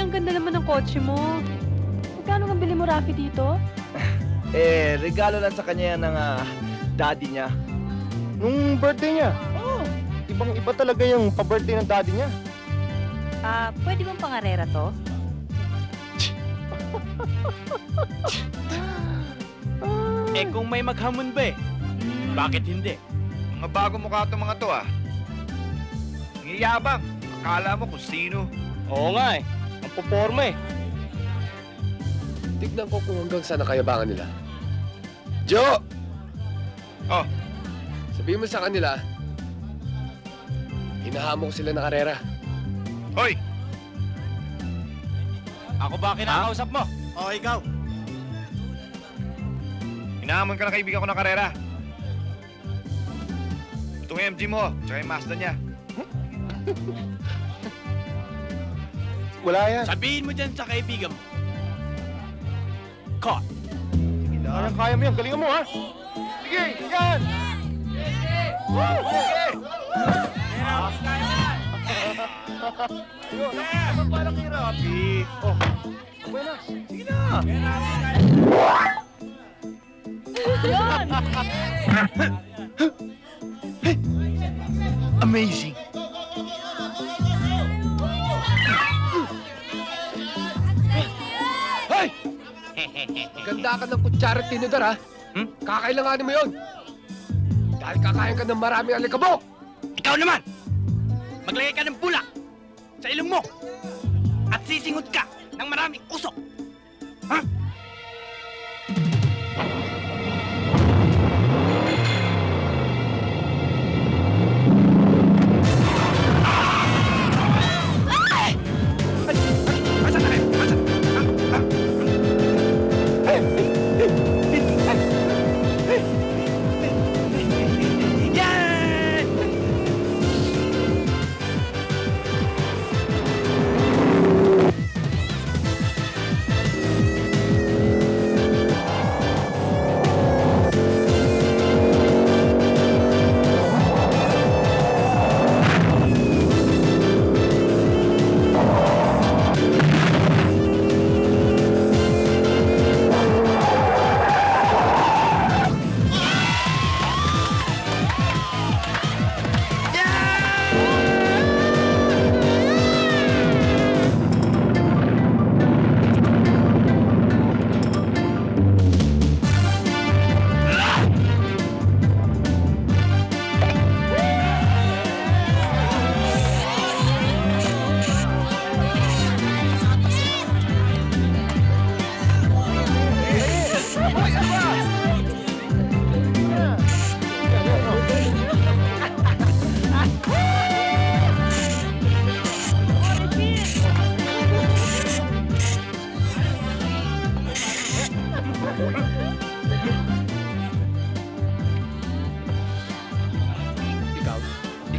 ang ganda naman ng kotse mo. Magkano ang bili mo, Rafi, dito? Regalo lang sa kanya yan ng daddy niya. Nung birthday niya. Oh, ibang-iba talaga yung pa-birthday ng daddy niya. Pwede bang pangarera to? Kung may maghamon ba bakit hindi? Mga bago mukha itong mga to ngiyabang. Akala mo kung sino. Oo nga ang puporma Tignan ko kung hanggang saan nakayabangan nila. Joe! Oh. Sabihin mo sa kanila, hinahamon ko sila ng karera. Hoy! Ako ba kinakausap mo? Oo, ikaw. Hinahamon ka ng kaibigan ko ng karera. Itong MG mo, tsaka yung Mazda niya. Wala yan. Sabihin mo dyan sa kaibigan mo. Caught. Kaya mo yan. Galingan mo, ha? Sige, yan! Ayun, naman parang kay Rafi. Oh, buenas. Sige na. Yan! Amazing! Hoy! Ganda ka ng kutsara at tinidor, ha? Kakailanganin mo yun. Dahil kakain ka ng maraming alikabok. Ikaw naman! Maglagay ka ng bulak sa ilong mo at sisingot ka ng maraming usok. Ha?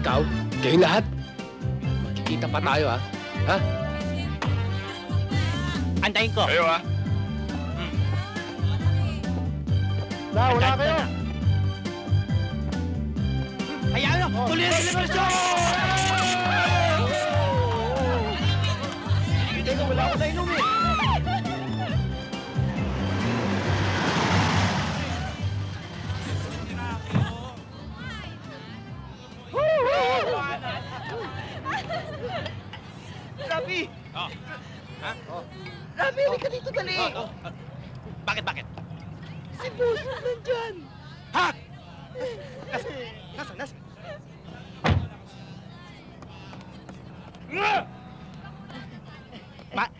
Ikaw, kayong lahat. Magkikita pa tayo, ha? Ha? Antayin ko. Kayo, ha? Wala kayo. Hayaan nyo! Tuloy na celebration! Teka, wala ko na inom, eh. Rafi! Oh. Ha? Rafi, halika dito, dali! Bakit? Si Boss nandyan! Ha? Nasaan?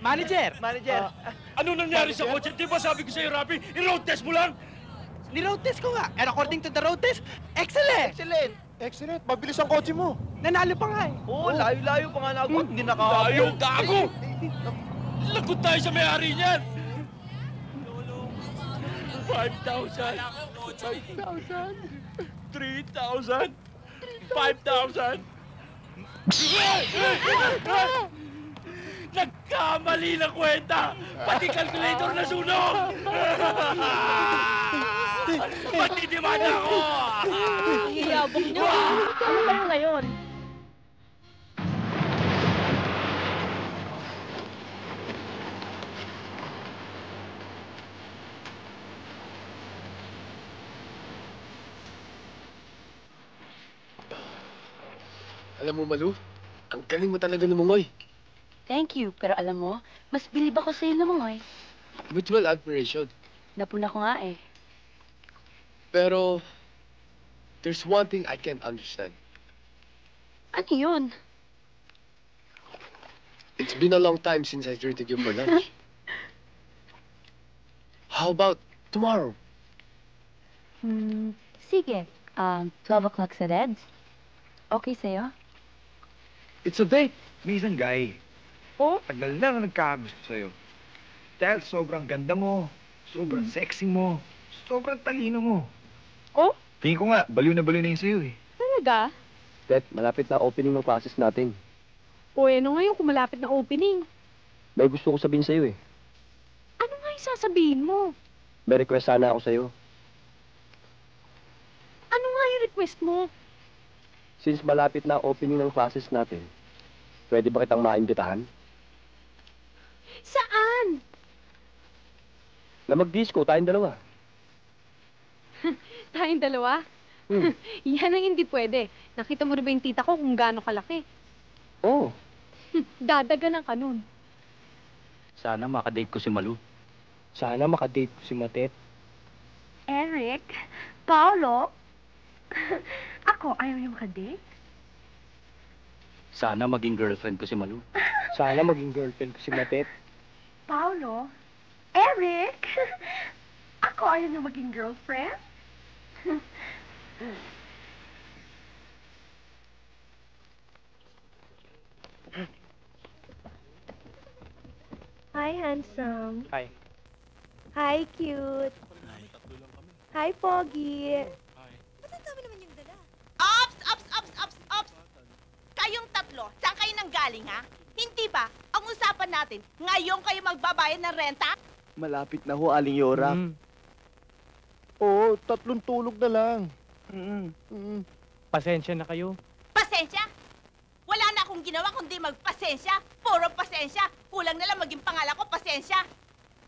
Manager! Ano nangyari sa kotse? Di ba sabi ko sa'yo, Rafi, i-road test mo lang? Ni-road test ko nga. And according to the road test, excellent! Excellent. Mabilis ang kotse mo. Nanalo pa nga eh. Oo, layo-layo pa nga na ako. Hindi nakakabot. Tayo, gago! Lagot tayo sa may-ari niyan! 5,000! 3,000! 5,000! Nagkamali na kwenta! Pati calculator na sunog! Magdidimanda ako! Iyabong nyo. Ano ba yung ngayon? Alam mo, Malu, ang galing mo talaga lumungoy. Thank you. Pero alam mo, mas bilib ako sa'yo lumangoy. Mutual admiration. Napuna ko nga eh. Pero, there's one thing I can't understand. Ano yun? It's been a long time since I treated you for lunch. How about tomorrow? Sige. 12 o'clock sa Reds. Okay sa'yo? It's a date. May isang guy. Oh? Tagal na nagkagusto sa'yo. Dahil sobrang ganda mo, sobrang sexy mo, sobrang talino mo. Oh? Tingin ko nga, baliw na yung sa'yo eh. Talaga? Tet, malapit na opening ng classes natin. O ano ngayon kung malapit na opening? May gusto ko sabihin sa'yo eh. Ano nga yung sasabihin mo? May request sana ako sa'yo. Ano nga yung request mo? Since malapit na opening ng classes natin, pwede ba kitang maimbitahan? Saan? Na mag-disco, tayong dalawa. Tayong dalawa? Yan ang hindi pwede. Nakita mo rin ba yung tita ko kung gaano kalaki? Oo. Dadagan ka nun. Sana makadate ko si Malu. Sana makadate ko si Matet. Eric? Paolo? Ako, ayaw niyo makadate? Sana maging girlfriend ko si Malu. Sana maging girlfriend ko si Matet. Paolo? Eric? Ako, ayaw niyo maging girlfriend? Hi, handsome. Hi. Hi, cute. Hi, Pogi. Ops! Ops! Ops! Ops! Ops! Kayong tatlo, saan kayo nanggaling, ha? Hindi ba? Ang usapan natin, ngayon kayo magbabayad ng renta? Malapit na ho, Aling Yora. Oo, 3 tulog na lang. Pasensya na kayo. Pasensya? Wala na akong ginawa kundi magpasensya. Puro pasensya. Kulang na lang maging pangalan ko, pasensya.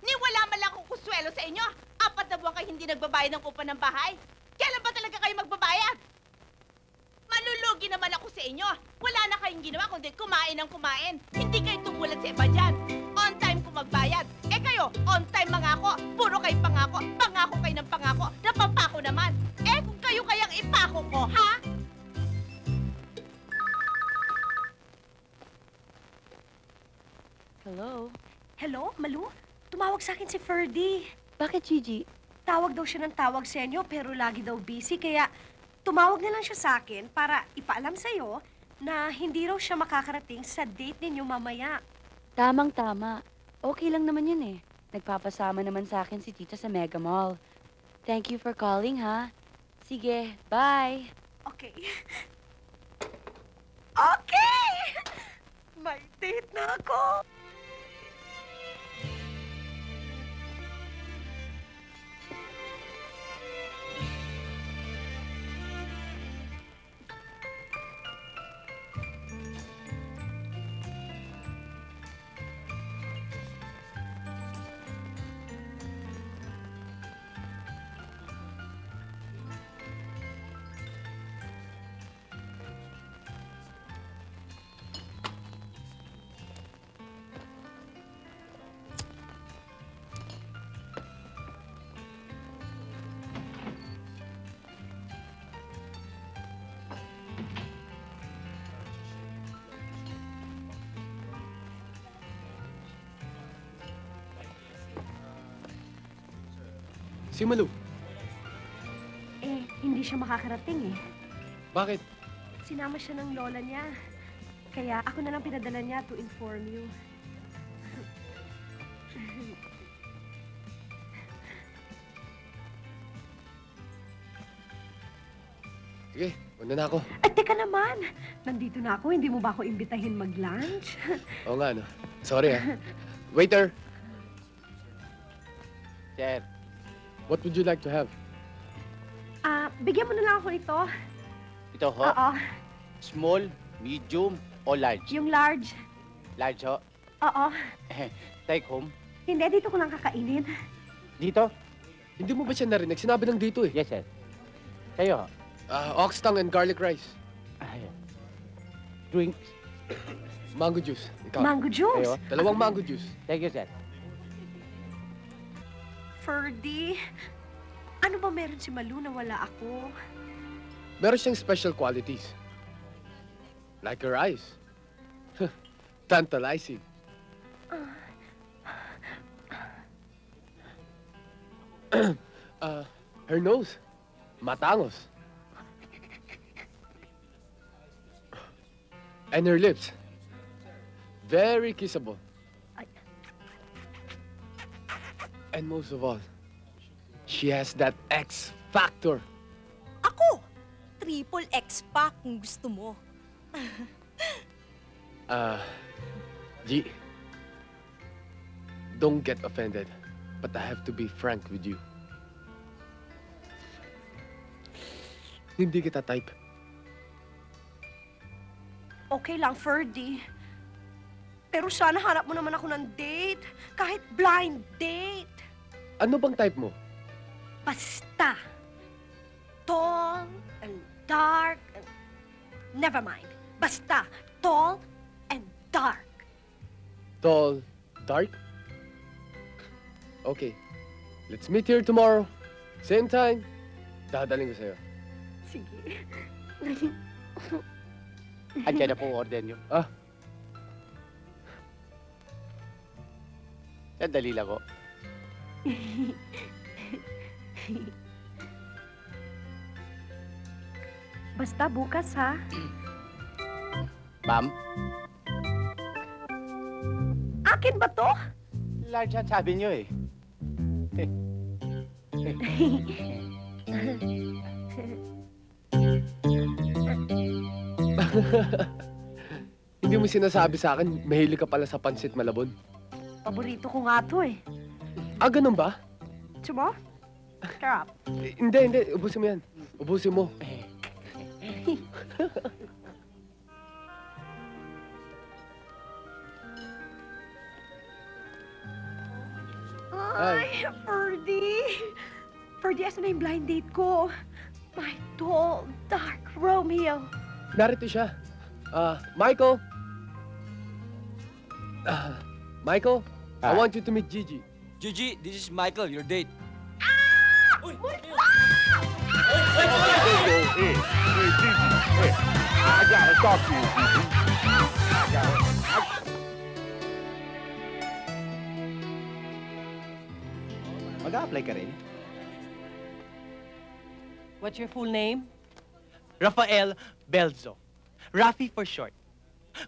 Ni wala man lang akong kuswelo sa inyo. 4 na buwan kayo hindi nagbabayad ng upa ng bahay. Kailan ba talaga kayo magbabayad? Malulugi naman ako sa inyo. Wala na kayong ginawa kundi kumain ng kumain. Hindi kayo tumulad sa iba dyan. On time ko magbayad. Eh kayo, on time mangako. Puro kayo pangako. Pangako kayo ng pangako. Napapako naman. Eh kung kayo kayang ipako ko, ha? Hello? Hello, Malu? Tumawag sa akin si Ferdy. Bakit, Gigi? Tawag daw siya ng tawag sa inyo, pero lagi daw busy, kaya tumawag na lang siya sa akin para ipaalam sa'yo na hindi raw siya makakarating sa date ninyo mamaya. Tamang-tama. Okay lang naman yun eh. Nagpapasama naman sa akin si Tita sa Mega Mall. Thank you for calling, ha? Sige, bye. Okay. Okay! May date na ako! Si Malu. Eh, hindi siya makakarating eh. Bakit? Sinama siya ng lola niya. Kaya ako na lang pinadala niya to inform you. Sige, una na ako. At teka naman, nandito na ako. Hindi mo ba ako imbitahin mag-lunch? Oo nga, no? Sorry, ha? Waiter! Sir. What would you like to have? Bigyan mo na lang ako ito. Ito ho? Oo, Small, medium, o large? yung large. Large ho? Oo. Take home? Hindi, dito ko lang kakainin. Dito? Hindi mo ba siya narinig? Sinabi ng dito eh. Yes, sir. Kayo ho? Ox tongue and garlic rice. drinks? Mango juice. Ikaw. Mango juice. Ayo. 2 mango juice. Thank you, sir. Ferdy, ano ba meron si Malu na wala ako? Meron siyang special qualities. Like her eyes. Tantalizing. Her nose. Matangos. And her lips. Very kissable. And most of all, she has that X factor. Ako! Triple X pa kung gusto mo. G, don't get offended, but I have to be frank with you. Hindi kita type. Okay lang, Ferdy. Pero sana hanap mo naman ako ng date. Kahit blind date. Ano bang type mo? Basta. Tall and dark and... Never mind. Basta. Tall and dark. Tall, dark? Okay. Let's meet here tomorrow. Same time. Dadaling ko sa'yo. Sige. Andiyan na po ang order nyo. Ah. Sandali lang ko. Basta bukas, ha? Ma'am, Akin ba to? large ang sabi nyo eh. Hindi mo sinasabi sa akin, mahilig ka pala sa pansit malabon. Paborito ko nga to, eh. Ah, ganun ba? Gusto mo? Sarap. Hindi. Ubusin mo yan. Ubusin mo. Ay, Ferdy. Ferdy, asa na yung blind date ko? My tall, dark Romeo. Narito siya. Michael. Michael, I want you to meet Gigi. Gigi, this is Michael, your date. I gotta talk to you, Gigi. Mag-a-apply ka rin? What's your full name? Rafael Belzo. Rafi for short.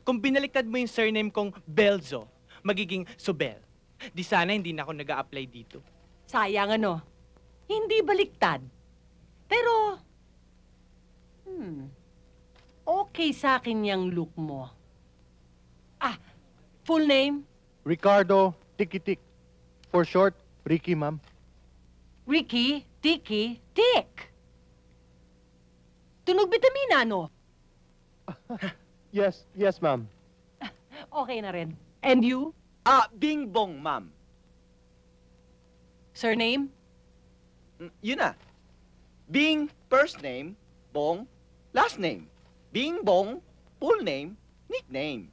Kung binaliktad mo yung surname kong Belzo, magiging Sobel. Di sana hindi na ako nag-a-apply dito. Sayang ano. Hindi baliktad. Pero, okay sa akin yung look mo. Full name? Ricardo Tikitik. For short, Ricky, ma'am. Ricky, Tiki, Tick. Tunog bitamina, no? Yes, ma'am. Okay na rin. And you? Bing Bong, ma'am. Surname? Yun na. Bing, first name. Bong, last name. Bing Bong, full name, nickname.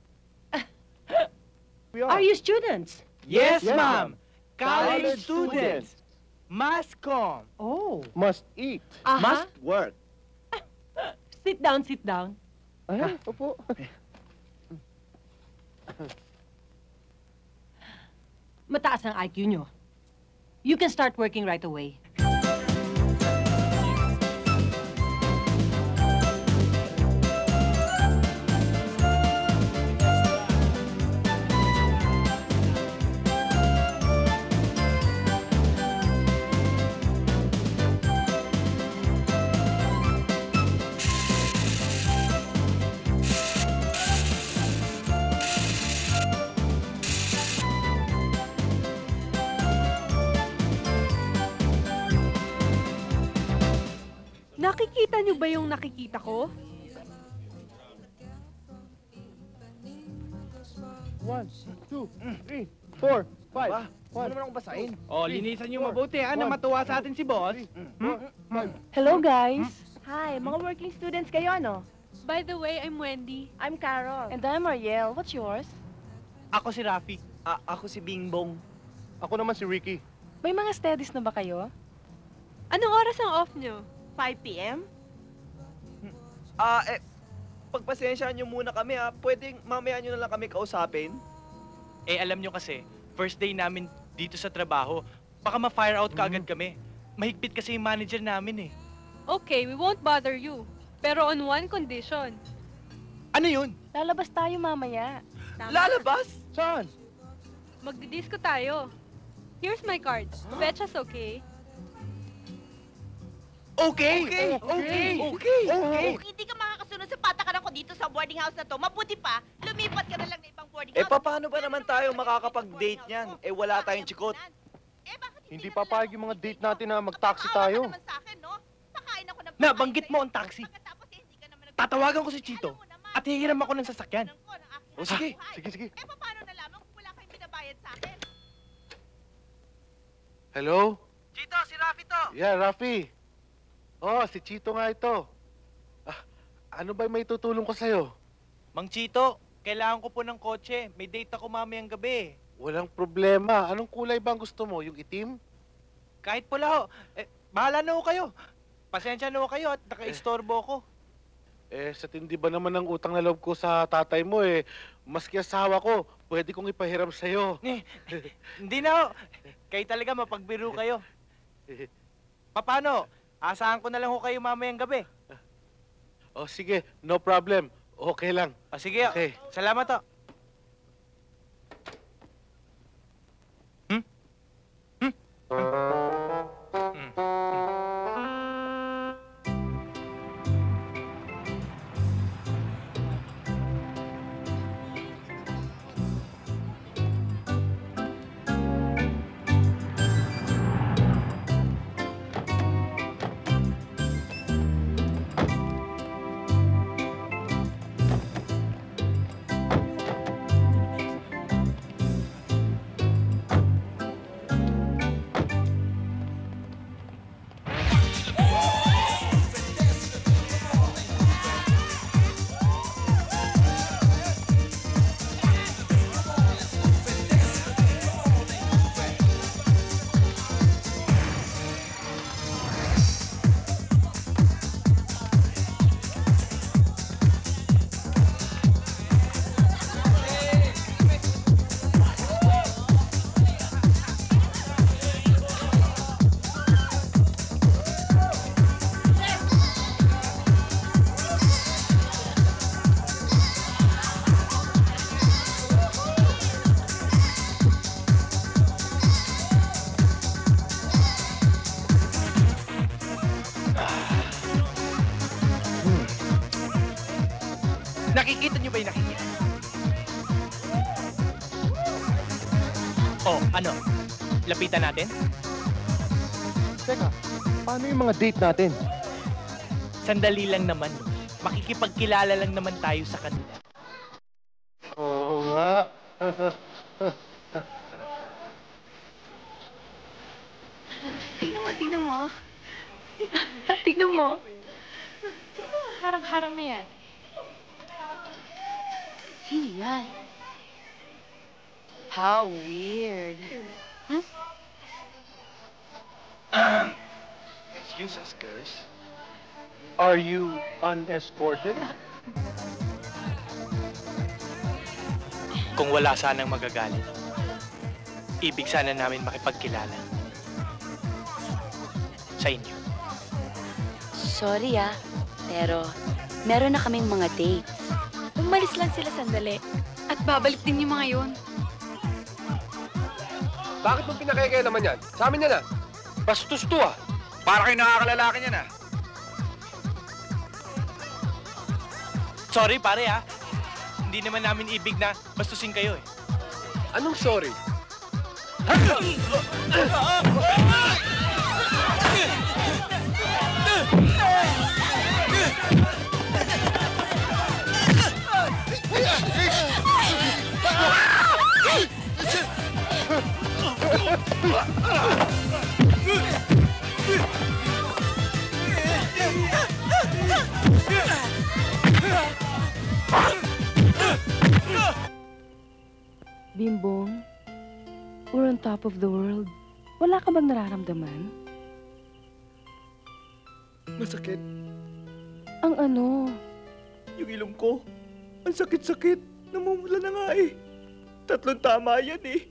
Are you students? Yes, Yes, ma'am. ma'am. College students. Mascom. Oh. Must eat. Must work. Sit down, sit down. Ay, opo. Mataas ang IQ nyo. You can start working right away. Nakikita niyo ba yung nakikita ko? 1, 2, 3, 4, 5. Ano naman akong basahin? Oh, linisan niyo mabuti, na matuwa sa atin si boss. Hello, guys. Hi, mga working students kayo, no? By the way, I'm Wendy. I'm Carol. And I'm Ariel. What's yours? Ako si Rafi. Ako si Bingbong. Ako naman si Ricky. May mga studies na ba kayo? Anong oras ang off nyo? 5 p.m.? Pagpasensyaan nyo muna kami ha. Pwedeng mamaya nyo na lang kami kausapin. Eh, alam nyo kasi, first day namin dito sa trabaho, baka ma-fire out ka agad kami. Mahigpit kasi yung manager namin eh. Okay, we won't bother you. Pero on one condition. Ano yun? Lalabas tayo mamaya. Lalabas? Saan? Magdidisco tayo. Here's my card. Betcha's okay. Okay! Hindi ka makakasunod sa patakaran ko dito sa boarding house na to. Mabuti pa, lumipat ka na lang na ibang boarding house. Paano ba naman tayo makakapag-date niyan? Wala tayong chikot. Hindi papayag yung mga date natin na mag-taxi tayo. Nabanggit mo ang taxi. Tatawagan ko si Chito at hihiram ako ng sasakyan. O sige. Sige. Paano nalaman kung wala kayong binabayad sa akin? Hello? Chito, si Rafi to! Yeah, Rafi. Oh, si Chito nga ito. Ano ba may tutulong ko sa'yo? Mang Chito, kailangan ko po ng kotse. May date ako mamayang gabi. Walang problema. Anong kulay ba ang gusto mo? Yung itim? Kahit pula ho. Bahala na ho kayo. Pasensya na ho kayo at naka-istorbo ko. Sa tindi ba naman ng utang na loob ko sa tatay mo maski asawa ko, pwede kong ipahiram sa'yo. Hindi na ho. Kayo talaga mapagbiro kayo. Paano? Asahan ko na lang ho kayo mamayang gabi. Oh, sige. No problem. Okay lang. Sige. Okay. Salamat ho. Nakikita niyo ba yung nakikita? Oh, ano? Lapitan natin? Teka, paano yung mga date natin? Sandali lang naman. Makikipagkilala lang naman tayo sa kanila. Oo nga. Tingnan mo. Tingnan mo. Harang-harang na yan. Sino yan? How weird. Excuse us, girls. Are you unescorted? Kung wala sanang magagalit, ibig sana namin makipagkilala sa inyo. Sorry pero meron na kaming mga dates. Umalis lang sila sandali at babalik din yung mga yun. Bakit mo pinakikaya naman yan? Sa amin yan Bastos to Para kayo nakakalalaki niyan Sorry pare Hindi naman namin ibig na bastusin kayo Anong sorry? Bimbong, we're on top of the world. Wala ka bang nararamdaman? Masakit. Ang ano? Yung ilong ko. Ang sakit-sakit. Namumula na nga eh. 3 tama yan eh.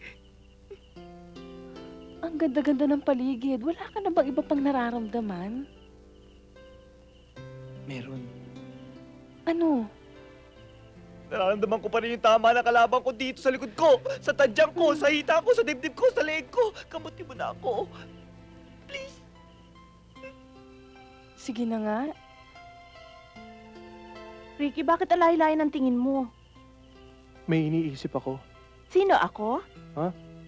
Ang ganda-ganda ng paligid. Wala ka na bang iba pang nararamdaman? Meron. Ano? Nararamdaman ko pa rin yung tama na kalaban ko dito sa likod ko, sa tadyang ko, sa hita ko, sa dibdib ko, sa leeg ko. Kamuti mo na ako. Please. Sige na nga. Ricky, bakit alay-layan ang tingin mo? May iniisip ako. Sino ako?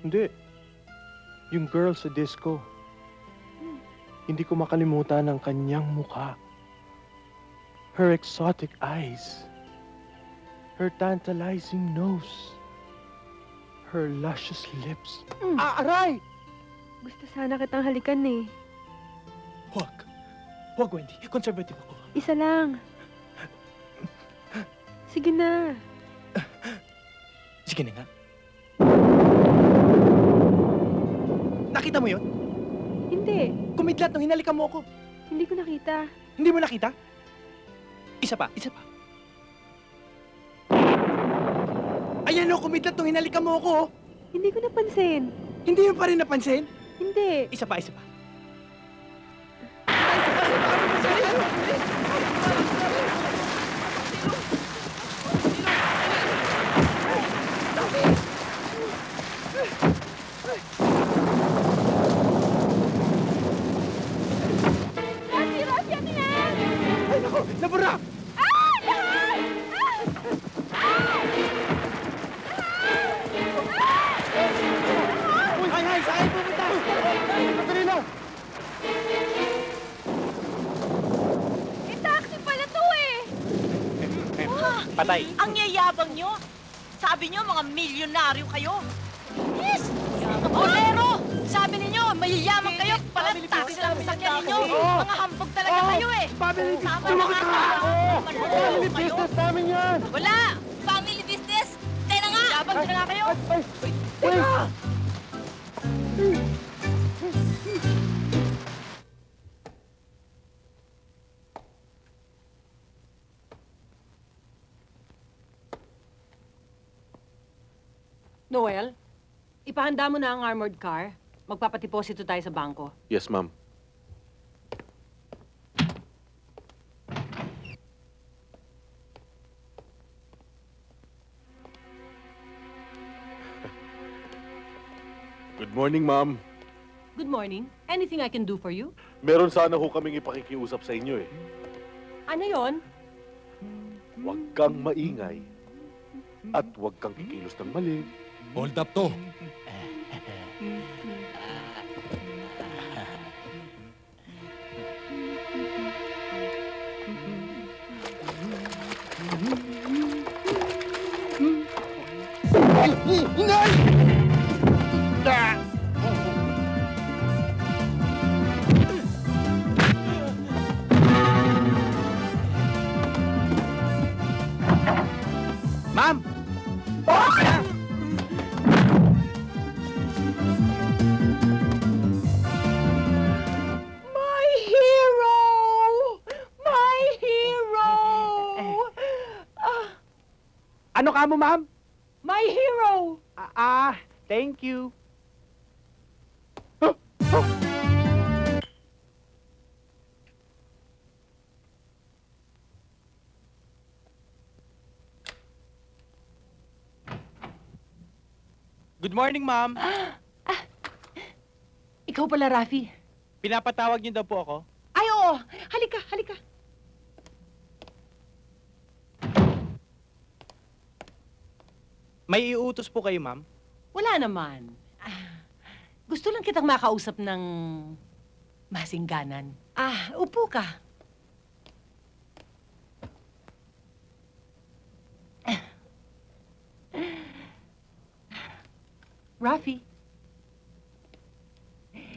Hindi. Yung girl sa disco. Hindi ko makalimutan ang kanyang mukha. Her exotic eyes. Her tantalizing nose. Her luscious lips. Aray! Gusto sana kitang halikan eh. Huwag. Huwag, Wendy. Conservative ako. Isa lang. Sige na. Sige na nga. Nakita mo yun? Hindi. Kumidlat nung hinalikan mo ako. Hindi ko nakita. Hindi mo nakita? Isa pa, isa pa. Ayan o, kumidlat nung hinalikan mo ako. Hindi ko napansin. Hindi mo pa rin napansin? Hindi. Isa pa, isa pa. Ay, naku! Nabura! Hay, saan pupunta? Madali na! Taxi pala to eh! Patay. Ang yayabang nyo! Sabi nyo, mga milyonaryo kayo! Yes! Mga bolero! Sabi ninyo, mayayaman kayo! Pala taxi lang ang sakyan ninyo! Mga hambog talaga kayo eh! Family Tama business! na nga! Family business namin yan! Wala! Family business! Kaya na nga! Yabang na nga kayo! Wait! Noel, ipahanda mo na ang armored car. Magpapadeposito tayo sa bangko. Yes, ma'am. Good morning, ma'am. Good morning. Anything I can do for you? Meron sana ho kaming ipakikiusap sa inyo eh. Ano yon? Huwag kang maingay. At huwag kang kikilos ng mali. Hold up to. Ma'am! My hero! My hero! Ano ka mo, ma'am? My hero! Thank you. Good morning, ma'am. Ikaw pala, Rafi. Pinapatawag niyo daw po ako. Ay, oo. Halika, halika. May iutos po kayo, ma'am? Wala naman. Gusto lang kitang makausap ng masingganan. Upo ka. Rafi,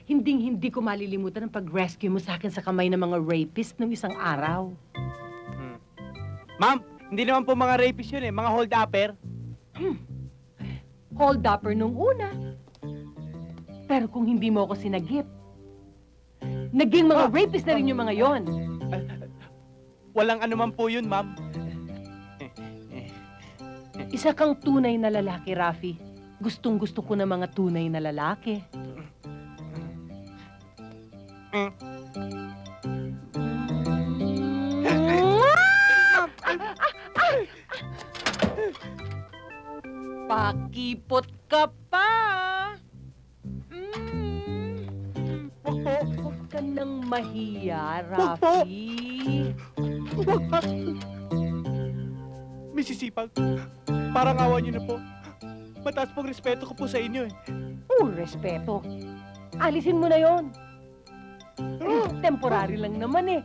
hinding-hindi ko malilimutan ang pag-rescue mo sa akin sa kamay ng mga rapist nung isang araw. Ma'am, hindi naman po mga rapist yun eh. Mga hold-upper. hold-upper nung una. Pero kung hindi mo ako sinagip, naging mga rapist na rin yung mga yon. Walang anuman po yun, ma'am. Isa kang tunay na lalaki, Rafi. Gustong-gusto ko na mga tunay na lalaki. Pakipot ka pa! Huwag ka nang mahiya, Rafi. Misisipag, parang awa niyo na po. Mataas pong respeto ko po sa inyo eh. Respeto. Alisin mo na yon. Temporary lang naman eh.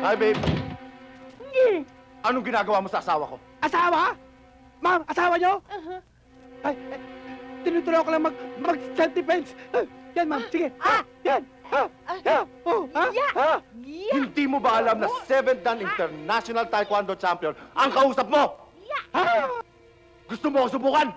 Hi, babe. Anong ginagawa mo sa asawa ko? Asawa? Ma'am, asawa niyo? Ay, tinutuloy ko lang mag-self-defense. Yan, ma'am. Sige. Yan. Hindi mo ba alam na 7th Dan International Taekwondo Champion ang kausap mo? Gusto mo ako subukan?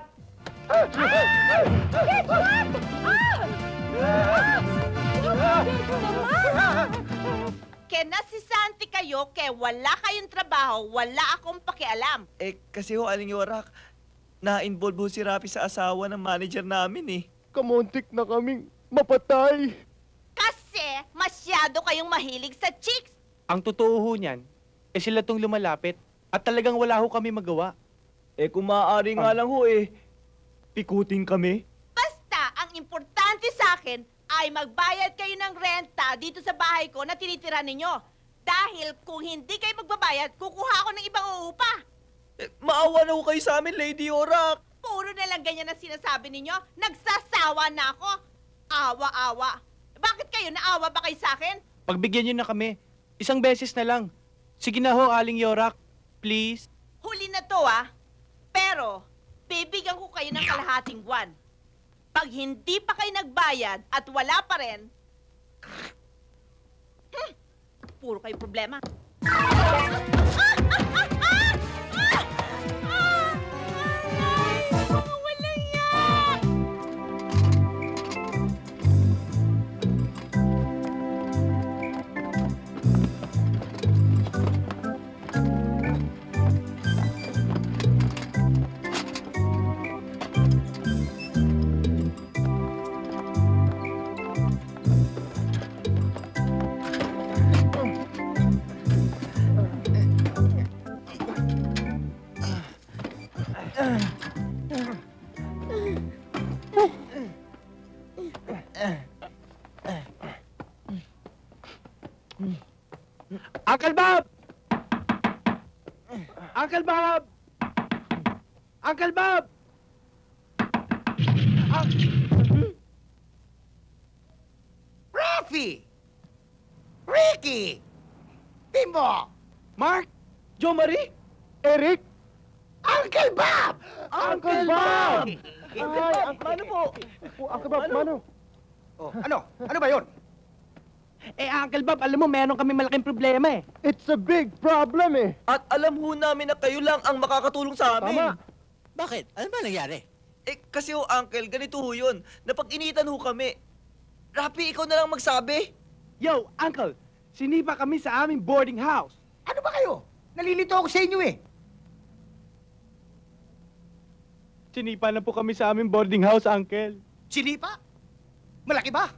Kaya nasisanti kayo, kaya wala kayong trabaho, wala akong pakialam. Kasi ho, Aling Yorak, na-involve ho si Rafi sa asawa ng manager namin eh. Kamuntik na kaming mapatay. Kasi masyado kayong mahilig sa chicks. Ang totoo ho niyan, sila tong lumalapit at talagang wala ho kami magawa. Kung maaari nga lang ho pikutin kami. Basta, ang importante sa akin ay magbayad kayo ng renta dito sa bahay ko na tinitira ninyo. Dahil kung hindi kayo magbabayad, kukuha ako ng ibang uupa. Maawa na ho kayo sa amin, Lady Yorak. Puro na lang ganyan ang sinasabi ninyo. Nagsasawa na ako. Awa-awa. Bakit kayo? Naawa ba kayo sa akin? Pagbigyan niyo na kami. Isang beses na lang. Sige na ho, Aling Yorak. Please. Huli na to, Pero, bibigyan ko kayo ng kalahating buwan. Pag hindi pa kayo nagbayad at wala pa rin, puro kayo problema. Walang yan! Uncle Bob! Uncle Bob! Uncle Bob! Rafi! Ricky! Bimbo! Mark! Jo Marie! Eric! Uncle Bob! Uncle Bob! Ay, paano po? Uncle Bob, paano? Oh, ano? Ano ba yun? Uncle Bob, alam mo, meron kami malaking problema eh. It's a big problem eh. At alam ho namin na kayo lang ang makakatulong sa amin. Tama. Bakit? Ano ba nangyari? Kasi ho, Uncle, ganito ho yun. Napag-initan ho kami. Rafi, ikaw na lang magsabi. Yo, Uncle, sinipa kami sa aming boarding house. Ano ba kayo? Nalilito ako sa inyo eh. Sinipa na po kami sa aming boarding house, Uncle. Sinipa? Malaki ba?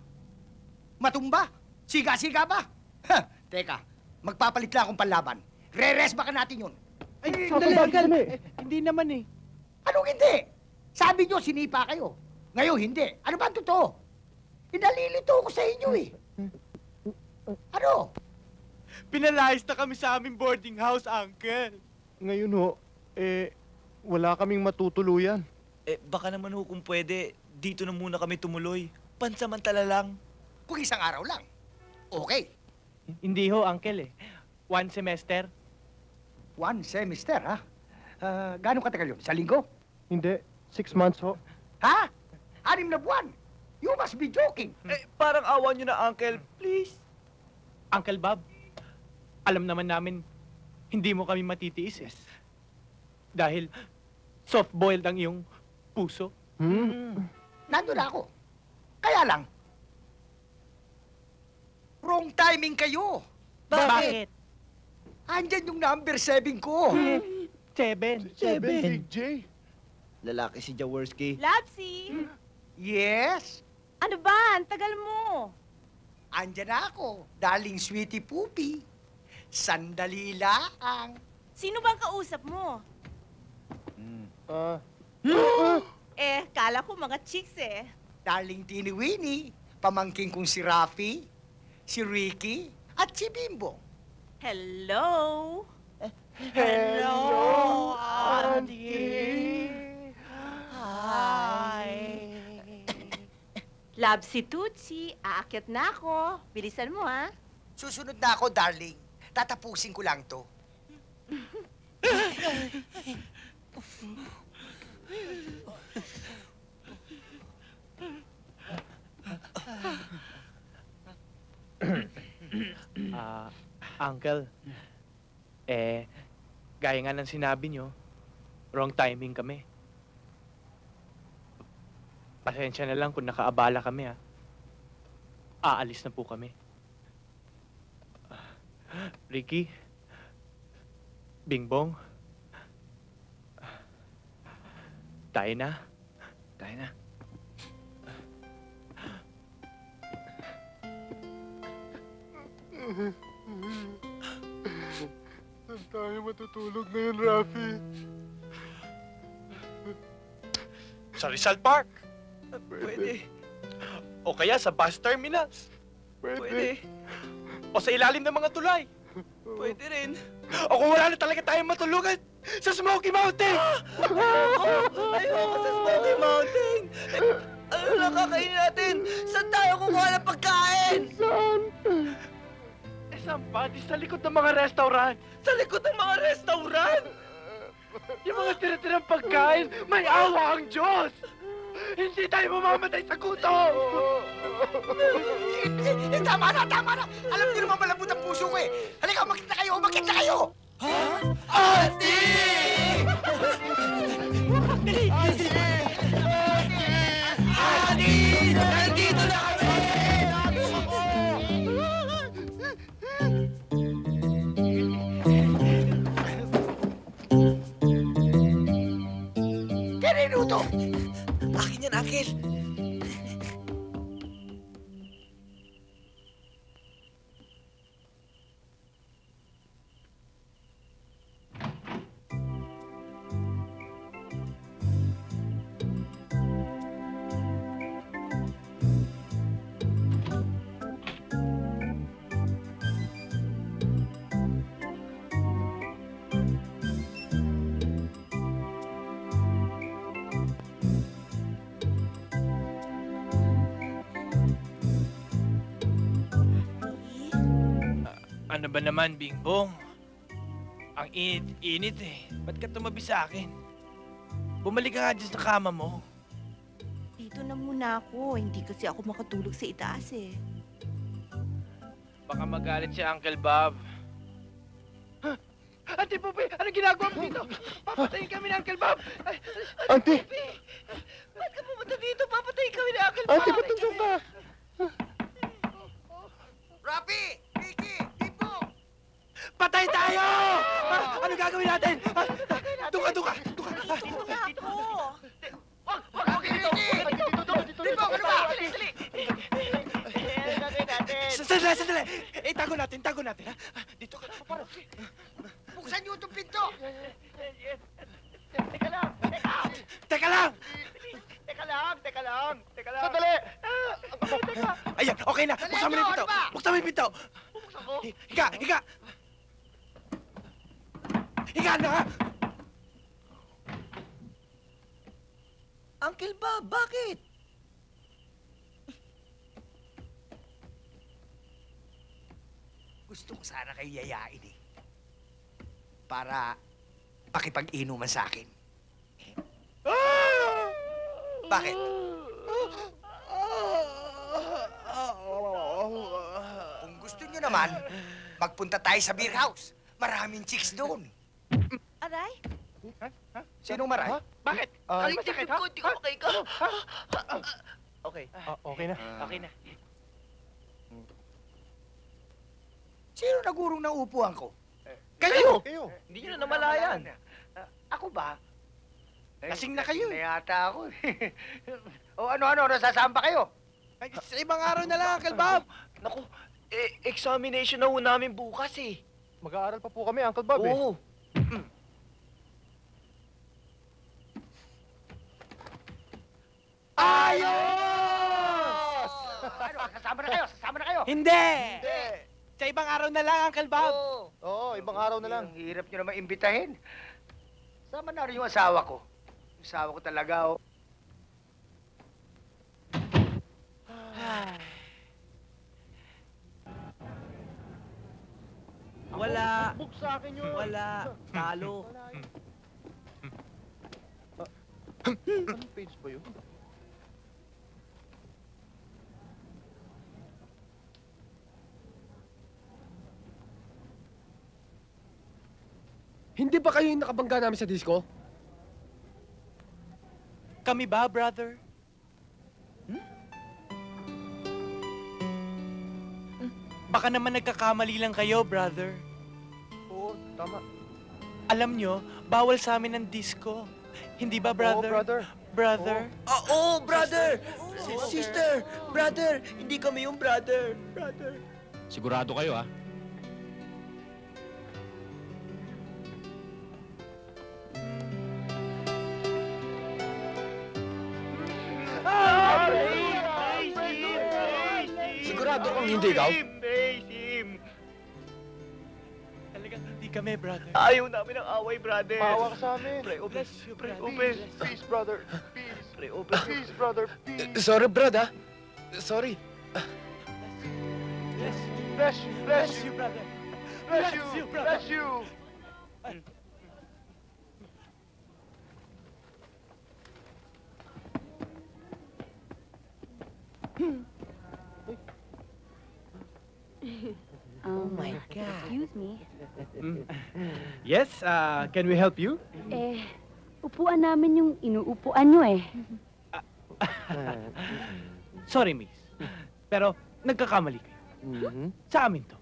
Matumba? Siga-siga ba? Ha, teka, magpapalit lang akong panlaban. Re-rest ba ka natin yun? Ay, dali, Uncle. Hindi naman eh. Anong hindi? Sabi nyo, sinipa kayo. Ngayon, hindi. Ano ba ang totoo? Inalilito ko sa inyo eh. Ano? Pinalayas na kami sa aming boarding house, Uncle. Ngayon ho, wala kaming matutuluyan. Baka naman ho kung pwede, dito na muna kami tumuloy. Pansamantala lang. Kung isang araw lang. Okay. Hindi ho, Uncle eh. 1 semester. 1 semester, ha? Gano'ng katagal yun? Sa linggo? Hindi, 6 months ho. Ha? 6 na buwan? You must be joking. Parang awan nyo na, Uncle. Please. Uncle Bob, alam naman namin, hindi mo kami matitiis eh. Dahil soft-boiled ang iyong puso. Nandun ako. Kaya lang, wrong timing kayo. Bakit? Andyan yung number 7 ko. 7. Jay. Lalaki si Jaworski. Lapsy! Yes, Ano ba? Ang tagal mo. andyan na ako. Darling sweetie Poopy. Sandali lang. Sino bang kausap mo? Kala ko mga chicks eh. Darling Tini Winnie. Pamangking kong si Rafi, si Ricky, at si Bimbo. Hello? Hello, Auntie. Hi. Lapsy Tutsi, aakyat na ako. Bilisan mo, ha? Susunod na ako, darling. Tatapusin ko lang to. Uncle, gaya nga ng sinabi nyo, wrong timing kami. Pasensya na lang kung nakaabala kami, ha. Aalis na po kami. Ricky, Bingbong, tayo na. Tayo na. Saan tayo matutulog ngayon, Rafi? Sa Rizal Park. Pwede. O kaya sa bus terminals. Pwede. O sa ilalim ng mga tulay. Pwede rin. O kung wala na talaga tayong matulugan, sa Smoky Mountain! Ayoko sa Smoky Mountain! Ano lang kakainin natin? Saan tayo kukuha ng pagkain? Saan pa? Di sa likod ng mga restaurant. Sa likod ng mga restaurant? Yung mga tira-tirang pagkain, may awa ang Diyos! Hindi tayo mamamatay sa gutom! Tama na, tama na! Alam niyo naman malambot ang puso ko eh! Halika, umakit na kayo, umakit na kayo! Auntie! Auntie! Nandito na kami! Kanino to? Akin yan, Akil. Ano ba naman, Bingbong? Ang init eh. Ba't ka tumabi sa akin? Bumalik ka nga dyan sa kama mo. Dito na muna ako. Hindi kasi ako makatulog sa itaas eh. Baka magalit si Uncle Bob. Huh? Ate Pupi, anong ginagawa mo dito? Papatayin kami ni Uncle Bob! Auntie! Ba't ka pumunta dito? Papatayin kami ni Uncle Bob! Auntie, ba't nandiyan ka? Rafi! Ricky! Bimbo! Patay tayo! Ano gagawin natin? Doon ka! Dito nga ako! Okay, Ricky! Bimbo, ano ba? Sandali! Tago natin, ha? Dito ka. Buksan niyo itong pinto! Teka lang! Sandali! Ayan, okay na. Buksan mo na yung pinto. Buksan mo yung pinto. Higa! Higa na! Uncle Bob, bakit? Gusto ko sana kayo yayain eh. Para makipag-inuman sa akin. Bakit? Kung gusto nyo naman, magpunta tayo sa beer house. Maraming chicks doon. Aray, Sinong maray? Bakit? Ay, sakit ko, hindi ko makaika. Okay. Okay na. Okay na. Sino nagurong ng upuan ko? Kayo! Kayo. Hindi nyo na namalayan. Ako ba? Lasing na kayo. Lasing na yata ako. O ano, nasasaan ba kayo? Ay, sa ibang araw na lang, Uncle Bob. Naku, examination na ho namin bukas eh. Mag-aaral pa po kami, Uncle Bob Oo. Ayos! Ano, sasama na kayo? Sasama na kayo? Hindi! Sa ibang araw na lang, Uncle Bob. Oo, ibang araw na lang. Ang hirap nyo naman imbitahin. Sama na rin yung asawa ko. Yung asawa ko talaga, oh. Wala. Book sa akin yun. Wala. Talo. Anong page ba yun? Hindi ba kayo yung nakabangga namin sa disco? Kami ba, brother? Baka naman nagkakamali lang kayo, brother. Oo, tama. Alam nyo, bawal sa amin ang disco. Hindi ba, brother? Oo, brother. Brother? Oo, brother! Sister! Brother! Hindi kami yung brother. Brother. Sigurado kayo, ah. Sigurado kang hindi ikaw? Talagang hindi kami, brother. Ayaw namin ng away, brother. Maawa ka sa amin. Pre, open. Bless you, Pre, brother. open. Peace, brother. Peace. Pre, open. Peace, brother. Peace. Sorry, Brad, ha? Sorry. Bless you. Bless you. Bless Bless you. you, brother. Bless Bless you. you, brother. Bless you. Oh my God. Excuse me. Yes, can we help you? Upuan namin yung inuupuan nyo eh. Sorry, miss. Pero nagkakamali kayo. Sa amin to.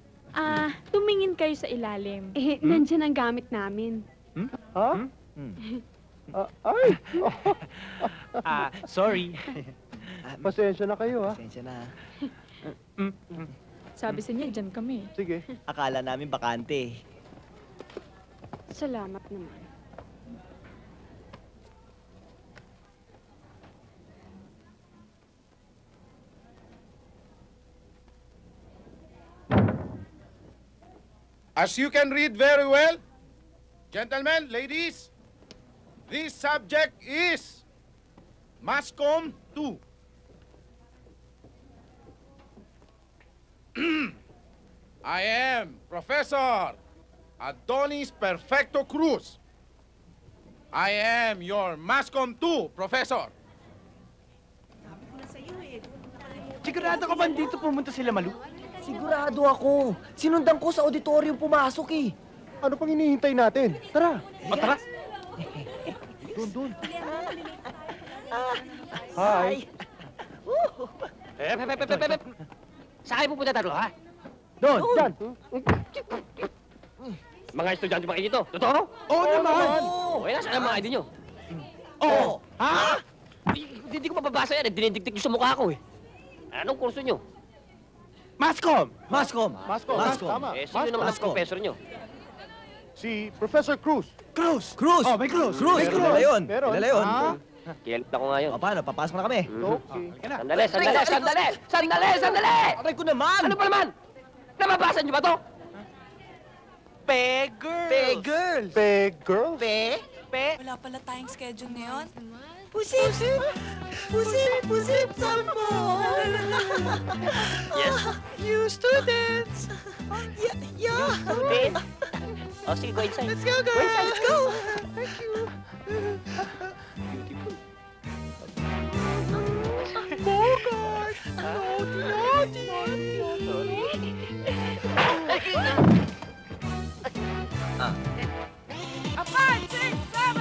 Tumingin kayo sa ilalim. Nandyan ang gamit namin. Ha? Ay! Sorry. Pasensya na kayo, ha? Pasensya na. Sabi sa niya, dyan kami. Sige. Akala namin bakante. Salamat naman. As you can read very well, gentlemen, ladies, this subject is Mascom 2. I am Professor Adonis Perfecto Cruz. I am your Mascom 2, Professor. Sigurado ka ba dito pumunta sila, Malu? Sigurado ako. Sinundan ko sa auditorium pumasok eh. Ano pang hinihintay natin? Tara. Tara. Doon. Hi. Saan kayo pupunta tatlo, ha? Doon, dyan. Mga estudyante ba kayo dito? Totoo? Oo naman! Okay na, saan ang mga ID nyo? Oo! Ha? Hindi ko mababasa yan, dinidiktik nyo sa mukha ko, eh. Anong kurso nyo? Mascom! Mascom. Tama. Sino naman ang professor nyo? Si Professor Cruz. Cruz! Cruz! Oh, may Cruz! Cruz! Kilala yun. Meron. Kilala yun. Kilala ko nga yun. O, paano? Papasok na kami. Okay. Sandali! Aray ko naman! Ano pa naman? Nababasa nyo ba to? Pe-girls! Pe-girls! Pe-girls? Wala pala tayong schedule ngayon. Pusit! Salmon! Yes. You students! Yeah! Student? O, sige, go inside. Let's go, girls! Let's go! Thank you! Bogart! Naughty! A 5, 6, 7,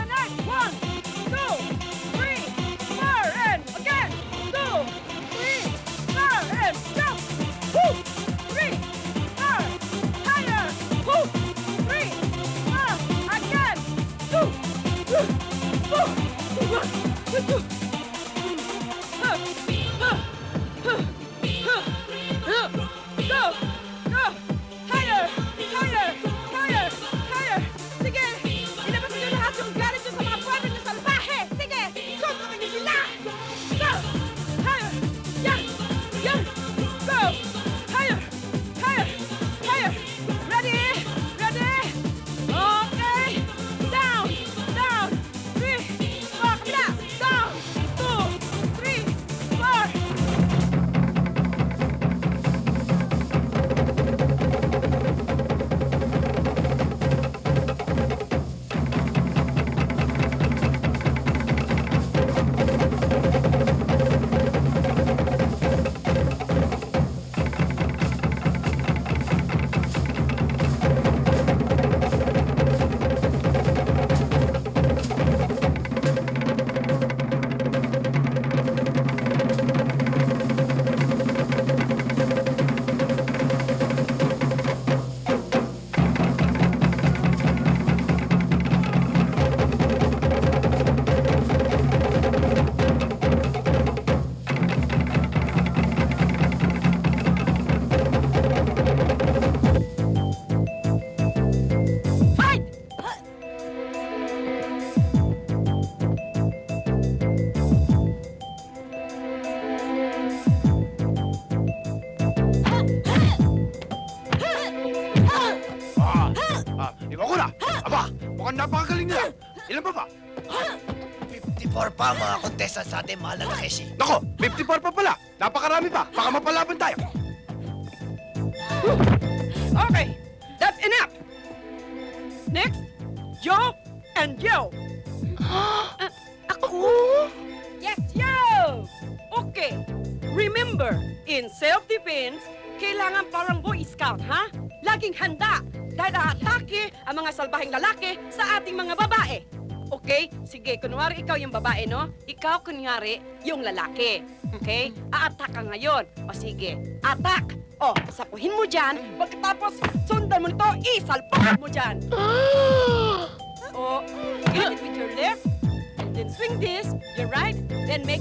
Ilan ba ba? 54 pa ang mga contestant sa ating mahal na Takeshi. Nako, 54 pa pala. Napakarami pa. Baka mapalaban tayo. Okay, that's enough. Next, Joe and Joe. Ako? Yes, you! Okay, remember, in self-defense, kailangan parang Boy Scout, ha? Laging handa dahil aatake ang mga salbahing lalaki sa ating mga babae. Okay? Sige, kunwari ikaw yung babae, no? Ikaw, kunwari, yung lalaki. Okay? Aatak ka ngayon. O sige, attack! O, sakuhin mo dyan, pagkatapos sundan mo nito, isalpak mo dyan. O, get it with your left, and then swing this, your right, then make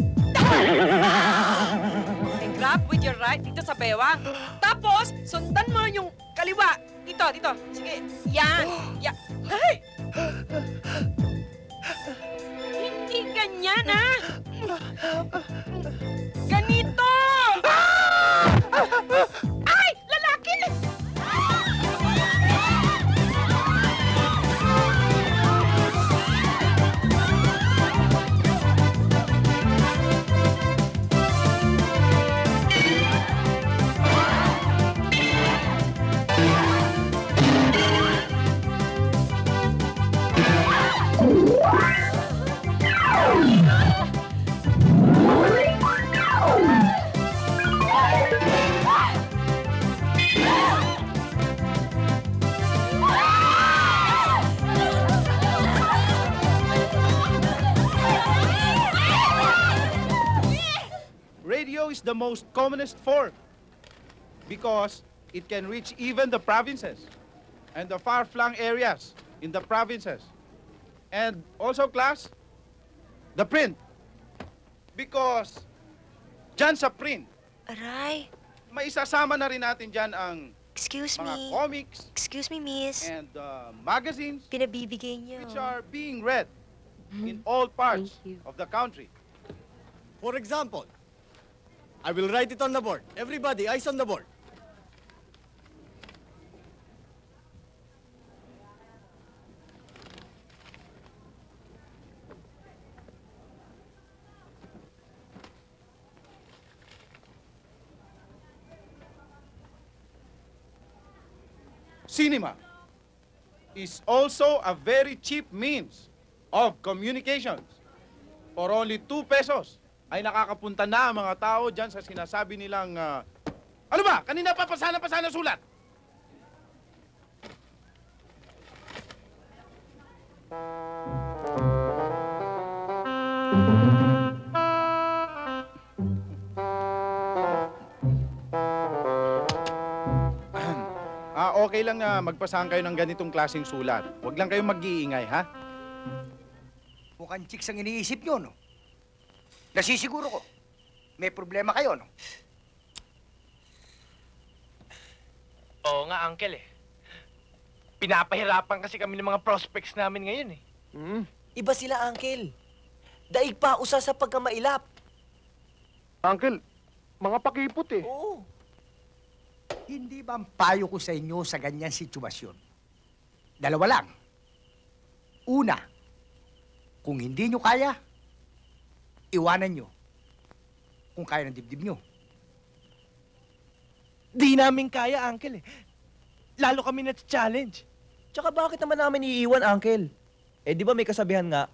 and grab with your right dito sa bewang. Tapos, sundan mo yung kaliwa. Dito, dito. Sige, yan. Yan. Ay! Hindi ganyan, ha? Ganito! Ay! Lalaki! Radio is the most commonest form because it can reach even the provinces and the far-flung areas in the provinces. And also, class, the print. Because dyan sa print, Aray. may isasama na rin natin dyan ang Excuse mga me. comics Excuse me, miss. and magazines Pinabibigay niyo. which are being read in all parts of the country. For example, I will write it on the board. Everybody, eyes on the board. Cinema is also a very cheap means of communications. For only 2 pesos ay nakakapunta na ang mga tao dyan sa sinasabi nilang, ano ba? Kanina pa pasana sulat. Okay lang na magpasahan kayo ng ganitong klaseng sulat. Huwag lang kayong mag-iingay, ha? Mukhang chicks ang iniisip nyo, no? Nasisiguro ko. May problema kayo, no? Oo nga, Uncle eh. Pinapahirapan kasi kami ng mga prospects namin ngayon eh. Iba sila, Uncle. Daig pa usa sa pagkamailap. Uncle, mga pakipot eh. Oo. Hindi ba ang payo ko sa inyo sa ganyan sitwasyon? Dalawa lang. Una, kung hindi nyo kaya, iwanan nyo. Kung kaya ng dibdib nyo. Di namin kaya, Uncle eh. Lalo kami na-challenge. Tsaka bakit naman namin iiwan, Uncle? Eh, di ba may kasabihan nga,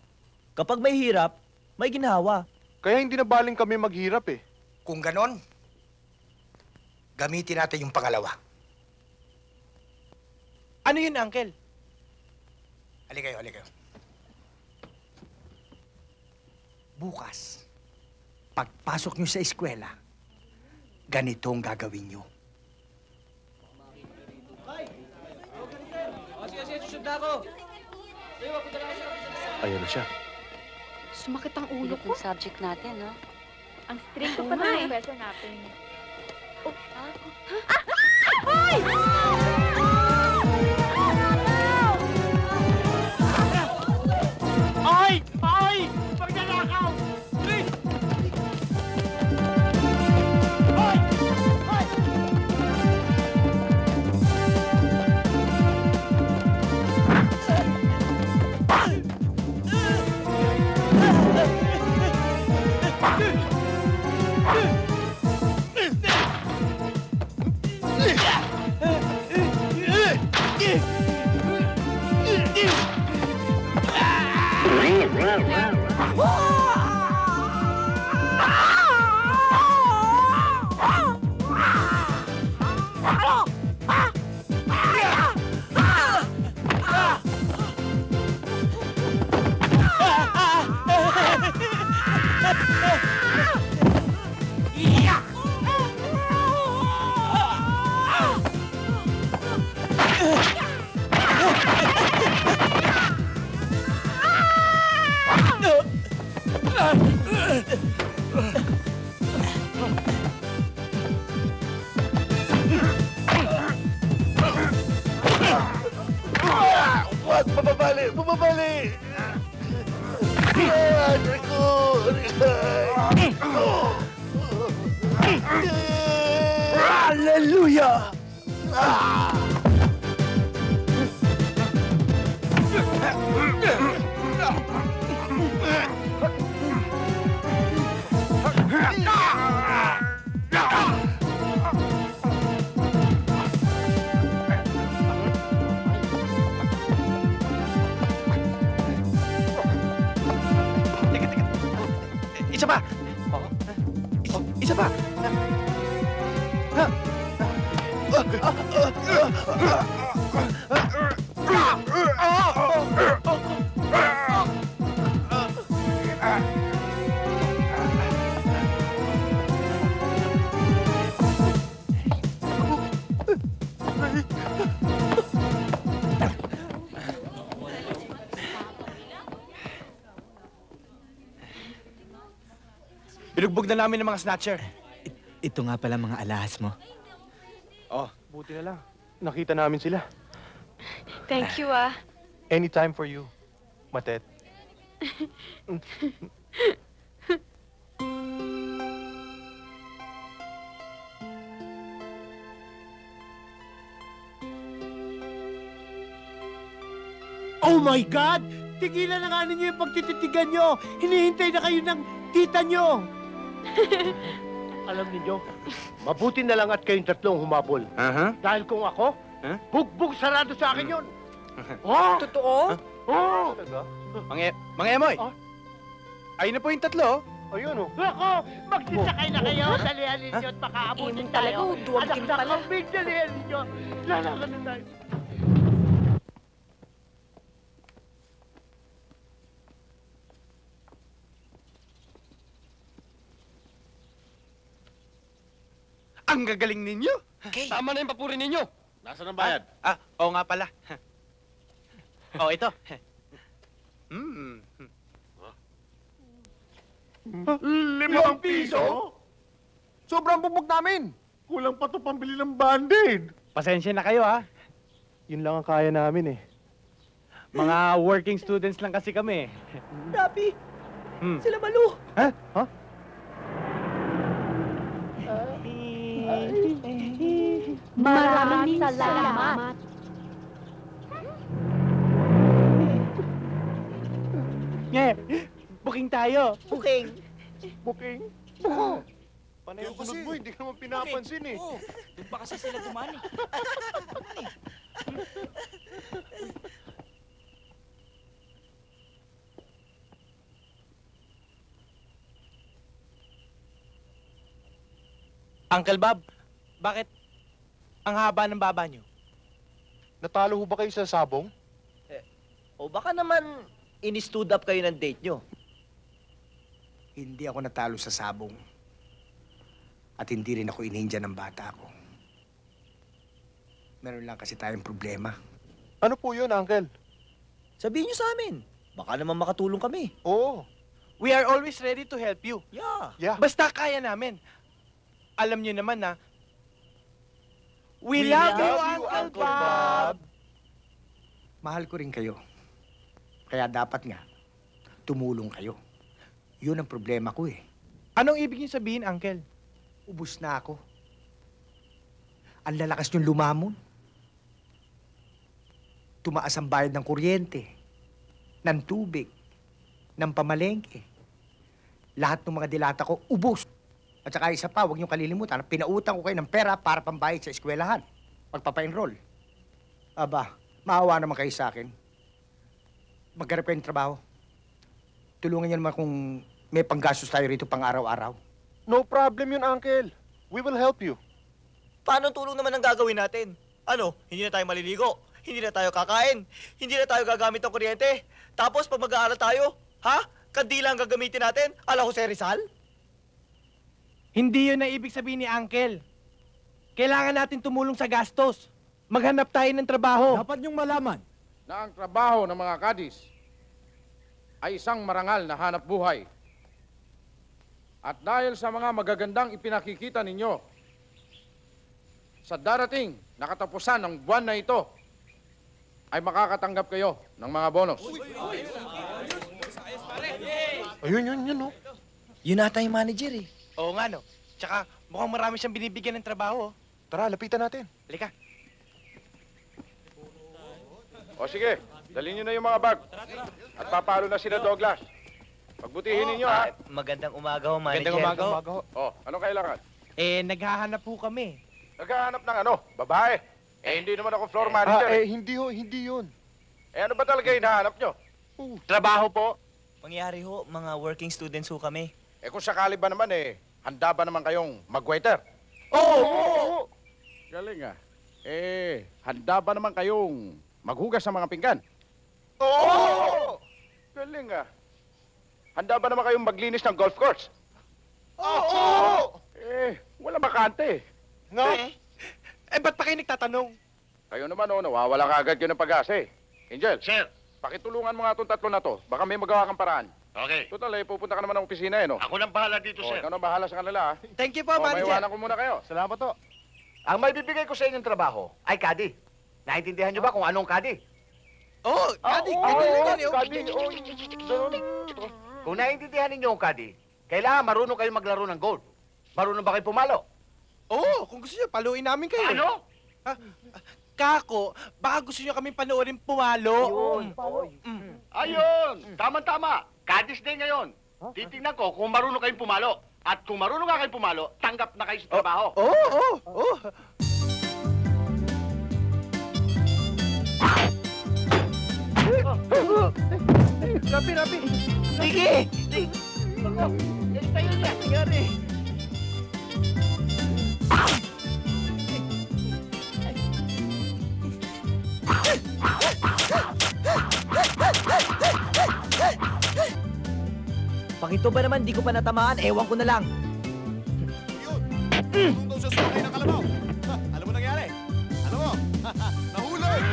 kapag may hirap, may ginhawa. Kaya hindi na baling kami maghirap eh. Kung ganon, gamitin natin yung pangalawa. Ano yun, Uncle? Halika kayo, halika kayo. Bukas, pagpasok nyo sa eskwela, ganito ang gagawin nyo. Ayan na siya. Sumakit ang ulo ko. Subject natin, no? Ang strict pa na yung professor natin. Ay! Ay! Pagnanakaw! Please! Ay! Ay! Wag! Bumabali! Bumabali! Aray ko! Hallelujah! Isa pa! Isa pa! Binugbog na namin ng mga snatcher. Ito nga pala mga alahas mo. Oh, buti na lang. Nakita namin sila. Thank you, ah. Anytime for you, Matet. Oh my God! Tigilan na nga ninyo yung pagtititigan nyo! Hinihintay na kayo ng tita nyo! Alam ninyo, mabuti na lang at kayong tatlong humabol. Dahil kung ako, bugbog sarado sa akin yun. Oh! Totoo? Oh! Mga Emoy! Ayun na po yung tatlo. Ayun oh. Ako, magsisakay na kayo. Dalihan ninyo at makaabutin tayo. duwagin pala. Anak na kambing, dalihan ninyo. Lalakan na tayo. Ang gagaling ninyo! Tama na yung papuri ninyo! Nasaan ang bayad? Oo nga pala. Oh, ito. ₱5? Sobrang bubog namin. Kulang pa to pambili ng band-aid. Pasensya na kayo, ha? Yun lang ang kaya namin, eh. Mga working students lang kasi kami, eh. Rapi! Sila Malu! Ha? Ha? Maraming salamat. Nye, booking tayo. Booking. Booking? Panay ang sunod mo, hindi ka naman pinapansin eh. Doon pa kasi sila dumani. Uncle Bob, bakit ang haba ng baba niyo? Natalo ho ba kayo sa sabong? O baka naman in-stood up kayo ng date nyo. Hindi ako natalo sa sabong. At hindi rin ako ininja ng bata ko. Meron lang kasi tayong problema. Ano po yun, Uncle? Sabihin nyo sa amin. Baka naman makatulong kami. Oo. We are always ready to help you. Yeah. Basta kaya namin. Alam niyo naman na We love you, Uncle Bob! Mahal ko rin kayo. Kaya dapat nga, tumulong kayo. Yun ang problema ko eh. Anong ibig niyo sabihin, Uncle? Ubus na ako. Ang lalakas niyong lumamon. Tumaas ang bayad ng kuryente, ng tubig, ng pamalengke. lahat ng mga dilata ko ubos. At saka isa pa, huwag niyong kalilimutan, pinautang ko kayo ng pera para pambayad sa eskwelahan. Pagpapa-enroll. Aba, maawa naman kayo sa akin. Maghanap kayo ng trabaho. Tulungan niyo naman kung may panggastos tayo rito pang araw-araw. No problem yun, Uncle. We will help you. Paano tulong naman ang gagawin natin? Ano, hindi na tayo maliligo, hindi na tayo kakain, hindi na tayo gagamit ng kuryente. Tapos pag mag-aaral tayo, ha? Kandila ang gagamitin natin? Ala Jose Rizal? Hindi yun ang ibig sabihin ni Uncle. Kailangan natin tumulong sa gastos. Maghanap tayo ng trabaho. Dapat niyong malaman na ang trabaho ng mga kadis ay isang marangal na hanap buhay. At dahil sa mga magagandang ipinakikita ninyo, sa darating na katapusan ng buwan na ito, ay makakatanggap kayo ng mga bonus. Ayun, no? Yun ata yung manager eh. Oo nga, no? Tsaka mukhang marami siyang binibigyan ng trabaho. Tara, lapitan natin. Halika. O sige, dalhin nyo na yung mga bag. At papalo na sila Douglas. Pagbutihin ninyo, ha? Magandang umaga ho, manager. Magandang umaga ho. O, ano kailangan? Naghahanap po kami. Naghahanap ng ano? Babae? Hindi naman ako floor manager. Hindi yun. Ano ba talaga hinahanap nyo? Trabaho po? Mangyari ho, mga working students ho kami. Kung sakali ba naman handa ba naman kayong mag-waiter? Oo! Galing ah. Handa ba naman kayong maghugas ng mga pinggan? Oo! Galing ah. Handa ba naman kayong maglinis ng golf course? Oo! Wala bakante. No? Ba't pa kayo nagtatanong? Kayo naman nawawala ka agad kayo ng pag-asa eh. Angel. Sir. Pakitulungan mo nga itong tatlo na to. Baka may magawa kang paraan. Okay. Total, pupunta ka naman ng opisina no? Ako nang bahala dito, sir. Ikaw nang bahala sa kanila, ha? Thank you po, manager. Maiwanan ko muna kayo. Salamat to. Ang may bibigay ko sa inyong trabaho ay kadi. Naintindihan niyo ba kung anong kadi? Oo, kadi. Kung naiintindihan ninyo ang kadi, kailangan marunong kayo maglaro ng gold. Marunong ba kayo pumalo? Oo, kung gusto niyo, paluin namin kayo. Ano? Kako, baka gusto niyo kami panoorin pumalo. Ayun! Tama-tama! Kadis din ngayon. Titingnan ko kung marunong kayong pumalo. At kung marunong nga kayong pumalo, tanggap na kayo sa trabaho. Oo. Rapi! Sige! Tayo na! Nangyari! Pakito ba naman, di ko pa natamaan, ewan ko na lang. Tulong daw siya sumakay ng kalabaw. Alam mo nangyari? Alam mo? Nahulog!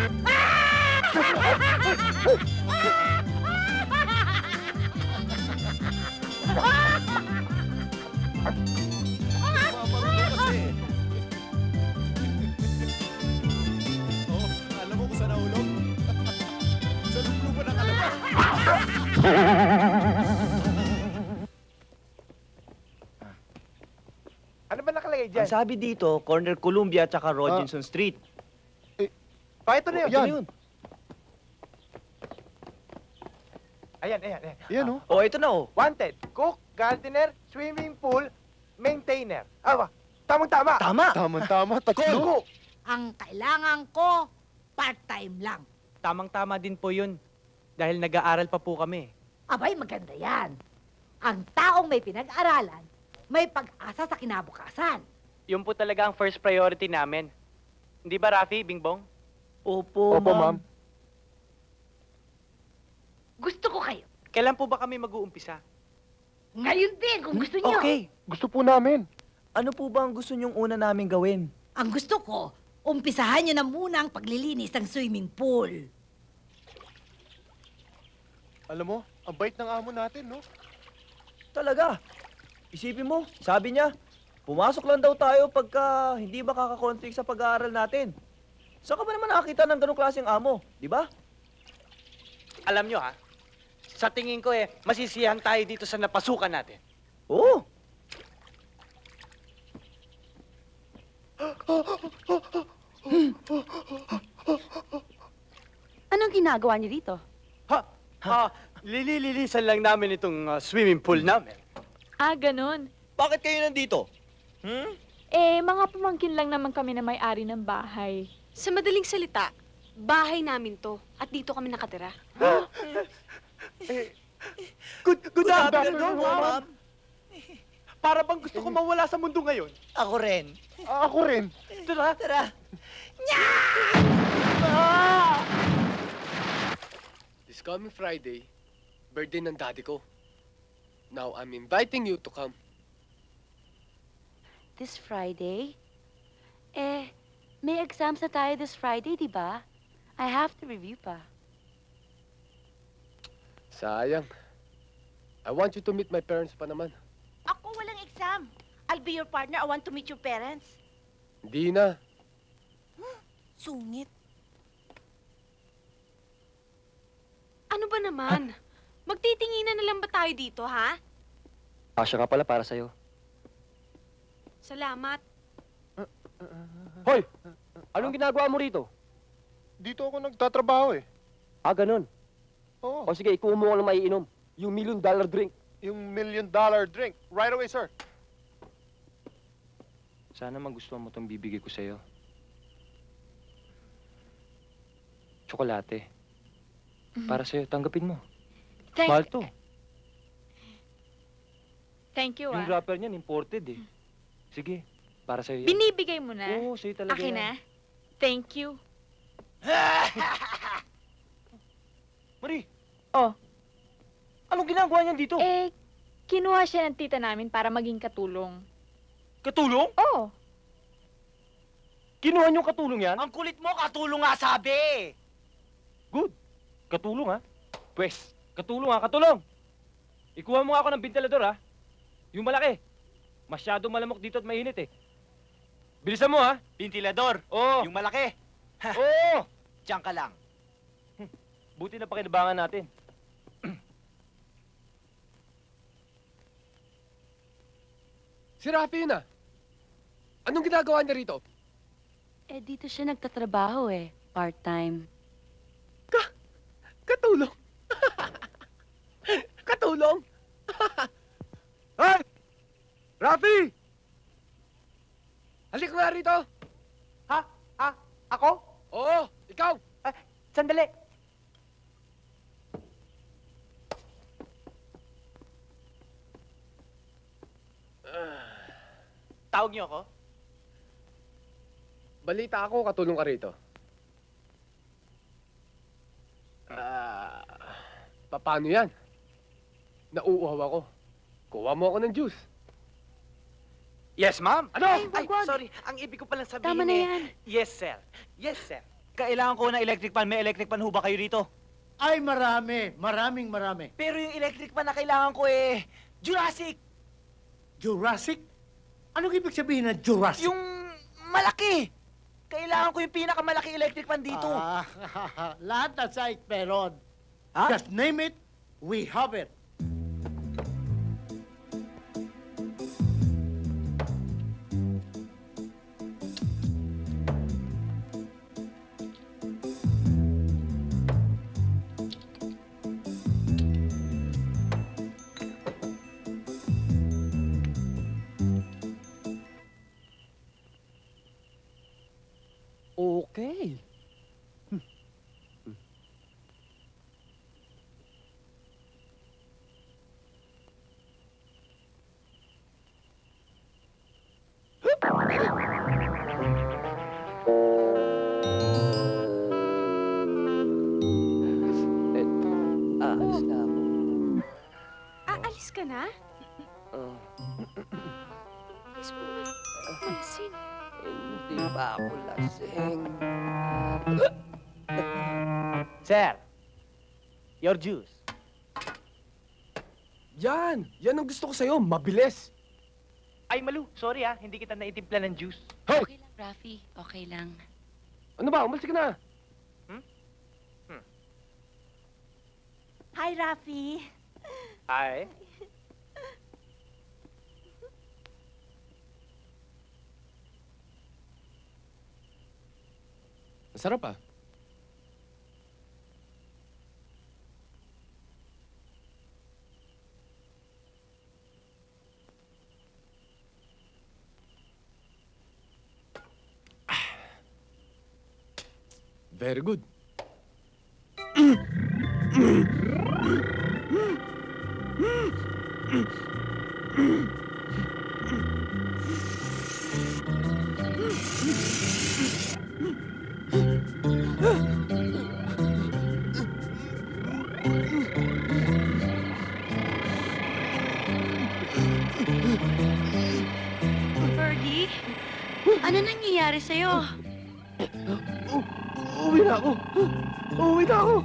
Alam mo kung saan nahulog? Sa lubluban ng kalabaw. Ano ba nakalagay dyan? Ang sabi dito, corner Columbia tsaka Robinson Street. Ito na yun. Yan. Yun. Ayan. Yan, oh. Oh, ito na, oh. Wanted, cook, gardener, swimming pool, maintainer. Tamang-tama. Tama, tatlo. Ang kailangan ko, part-time lang. Tamang-tama din po yun. Dahil nag-aaral pa po kami. Abay, maganda yan. Ang taong may pinag-aralan, may pag-asa sa kinabukasan. Yun po talaga ang first priority namin. Hindi ba, Rafi, Bingbong? Opo, ma'am. Gusto ko kayo. Kailan po ba kami mag-uumpisa? Ngayon din, kung gusto niyo. Okay. Gusto po namin. Ano po ba ang gusto niyong una namin gawin? Ang gusto ko, umpisahan niyo na muna ang paglilinis ng swimming pool. Alam mo, ang bait ng amo natin, no? Talaga. Isipin mo, sabi niya, pumasok lang daw tayo pagka hindi makaka-conflict sa pag-aaral natin. Saan ka ba naman nakakita ng ganong klaseng amo, di ba? Alam nyo ha, sa tingin ko masisiyahan tayo dito sa napasukan natin. Oo. Anong ginagawa niyo dito? Lililisan lang namin itong swimming pool namin. Ah, ganun. Bakit kayo nandito? Mga pamangkin lang naman kami na may-ari ng bahay. Sa madaling salita, bahay namin to. At dito kami nakatira. Good afternoon, ma'am. Para bang gusto ko mawala sa mundo ngayon. Ako rin. Ako rin. Tara. Tara. This coming Friday, birthday ng daddy ko. Now, I'm inviting you to come. This Friday? May exams na tayo this Friday, di ba? I have to review pa. Sayang. I want you to meet my parents pa naman. Ako walang exam. I'll be your partner. I want to meet your parents. Hindi na. Sungit. Ano ba naman? Magtitinginan na lang ba tayo dito, ha? Asya nga pala para sa'yo. Salamat. Hoy! Anong ginagawa mo rito? Dito ako nagtatrabaho eh. Ah, ganun. Oo. O sige, ikuha mo ng maiinom. Yung $1 million drink. Yung $1 million drink. Right away, sir. Sana magustuhan mo itong bibigay ko sa'yo. Tsokolate. Para sa'yo, tanggapin mo. Mahal to. Thank you, Yung wrapper niyan, imported eh. Sige, para sa'yo yan. Binibigay mo na? Oo, sa'yo talaga Akin yan. na? Thank you. Marie! Oh. Anong ginagawa niyan dito? Kinuha siya ng tita namin para maging katulong. Katulong? Oo. Kinuha niyong katulong yan? Ang kulit mo, katulong nga sabi! Good. Katulong ha? Pwes, katulong ha, katulong! Ikuha mo nga ako ng ventilador ha. Yung malaki. Masyado malamok dito at mainit eh. Bilisan mo ha. Ventilador? Oo. Yung malaki? Oo! Diyan ka lang. Buti na pakinabangan natin. Si Rafi yun ah. Anong ginagawa niya rito? Dito siya nagtatrabaho part-time. Katulong. Katulong. Hey! Rafi! Halika nga rito. Ha? Ako? Oo, ikaw. Sandali. Tawag niyo ako? Balita ako, katulong ka rito. Paano yan? Nauuhaw ako. Kuha mo ako ng juice. Yes, ma'am. Ano? Ay, sorry. Ang ibig ko palang sabihin Tama na yan. Yes, sir. Yes, sir. Kailangan ko ng electric fan. May electric fan ho ba kayo rito? Ay, marami. Maraming marami. Pero yung electric fan na kailangan ko Jurassic! Jurassic? Anong ibig sabihin ng Jurassic? Yung malaki! Kailangan ko yung pinakamalaki electric fan dito. Lahat na site meron. Just name it, we have it. Okay. Aalis na ako. Aalis ka na? Alis mo naman. Alisin. Hindi pa ako lasing. Sir, your juice. Yan! Yan ang gusto ko sa'yo. Mabilis. Ay, Malu. Sorry hindi kita naitimpla ng juice. Okay lang, Rafi. Okay lang. Ano ba? Umalis ka na. Hi, Rafi. Hi. Masarap ah. Very good. Fergie, ano nangyayari sa'yo? Uuwi na ako! Uuwi na ako!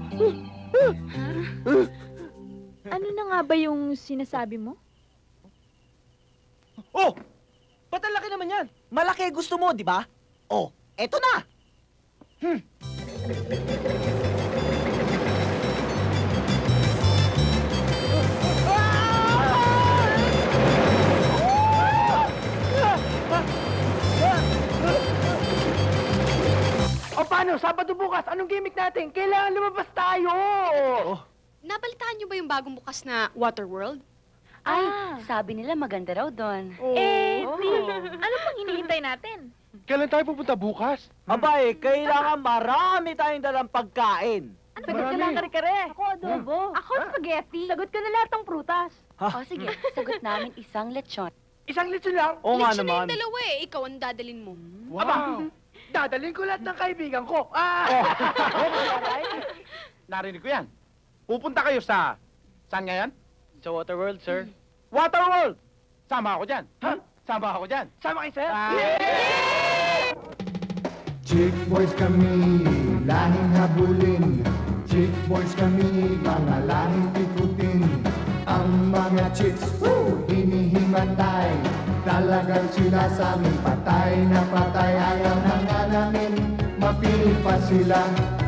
Ano na nga ba yung sinasabi mo? Oh! Ba't ang laki naman yan? Malaki gusto mo, di ba? Oh, eto na! O paano? Sabado bukas, anong gimmick natin? Kailangan lumabas tayo! Nabalitaan niyo ba yung bagong bukas na Waterworld? Ay, sabi nila maganda raw doon. Ano pang hinihintay natin? Kailan tayo pupunta bukas? Abay, kailangan marami tayong dalang pagkain. Sagot ka lang kare-kare. Ako adobo. Ako spaghetti. Sagot ka na lahat ng prutas. O sige, sagot namin isang lechon. Isang litson lang? Oo nga Lechon na naman. yung dalawa eh. Ikaw ang dadalin mo. Aba, dadalhin ko lahat ng kaibigan ko. Narinig ko yan. Pupunta kayo sa... Saan nga yan? Sa Waterworld, sir. Waterworld! Sama ako dyan. Ha? Sama ako dyan. Sama kayo, sir? Chick boys kami, lahing habulin. Chick boys kami, mga lahing ikutin. Ang mga chicks, hinihimatay. Talagang sila sa amin, patay na patay. Ayaw na nga namin, mapili pa sila.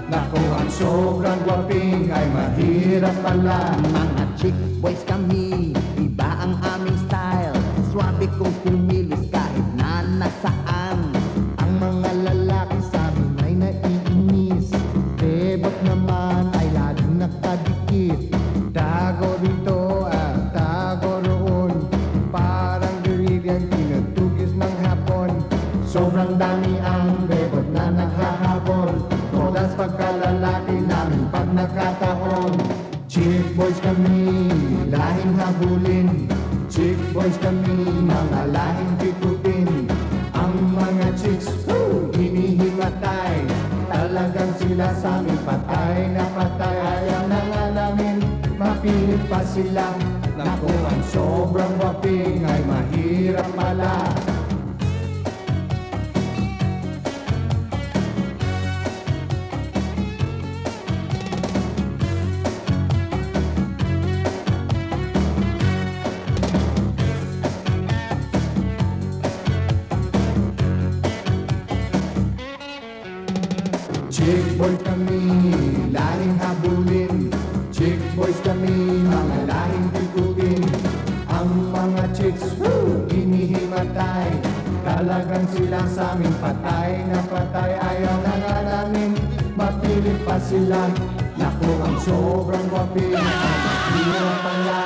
Naku, ang sobrang gwaping ay mahirap pala. Mga chick boys kami, iba ang aming style. Swabe kong kumilos kahit na nasaan. Ang mga lalaki sa amin ay naiinis. Bebot naman ay laging nakadikit. Tago rito at tago roon. Parang guerrillang tinutugis ng hapon. Sobrang dami ang bebot na naghahabol. Todas pagkalalaki namin pag nagkataon. Chick boys kami, lahing habulin. Chick boys kami, mga lahing pikutin. Ang mga chicks, hinihimatay. Talagang sila sa amin, patay na patay. Ayaw na nga namin, mapilit pa sila. Naku, ang sobrang waping ay mahirap pala. Chick boys kami, lahing habulin. Chick boys kami, mga lahing pikutin. Ang mga chicks, hinihimatay. Talagang sila sa amin, patay na patay. Ayaw na nga namin, mapilit pa sila. Naku, ang sobrang waping, ang mahirap pala.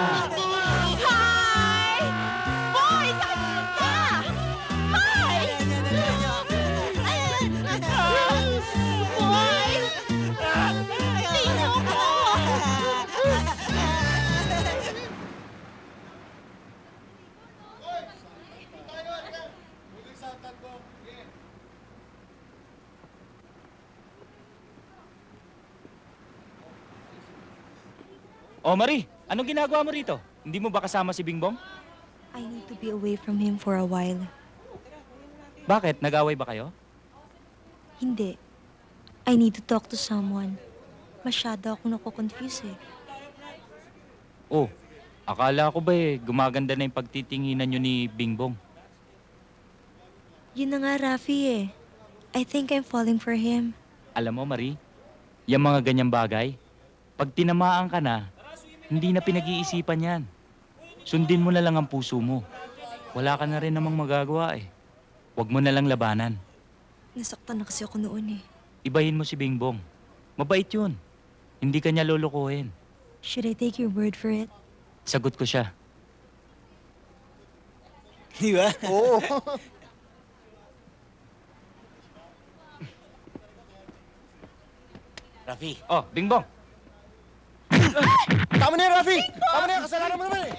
Oh, Marie, anong ginagawa mo rito? Hindi mo ba kasama si Bingbong? I need to be away from him for a while. Bakit? Nag-away ba kayo? Hindi. I need to talk to someone. Masyado ako nako-confuse eh. Oh, akala ko ba gumaganda na yung pagtitinginan nyo ni Bingbong? Yun na nga, Rafi eh. I think I'm falling for him. Alam mo, Marie, yung mga ganyang bagay, pag tinamaan ka na, hindi na pinag-iisipan yan. Sundin mo na lang ang puso mo. Wala ka na rin namang magagawa eh. Huwag mo na lang labanan. Nasaktan na kasi ako noon eh. Ibahin mo si Bingbong. Mabait yun. Hindi ka niya lulukuhin. Should I take your word for it? Sagot ko siya. Di ba? Oo. Rafi. Oh, Bingbong. Tama na yan, Rafi! Tama na yan, kasalanan mo naman eh!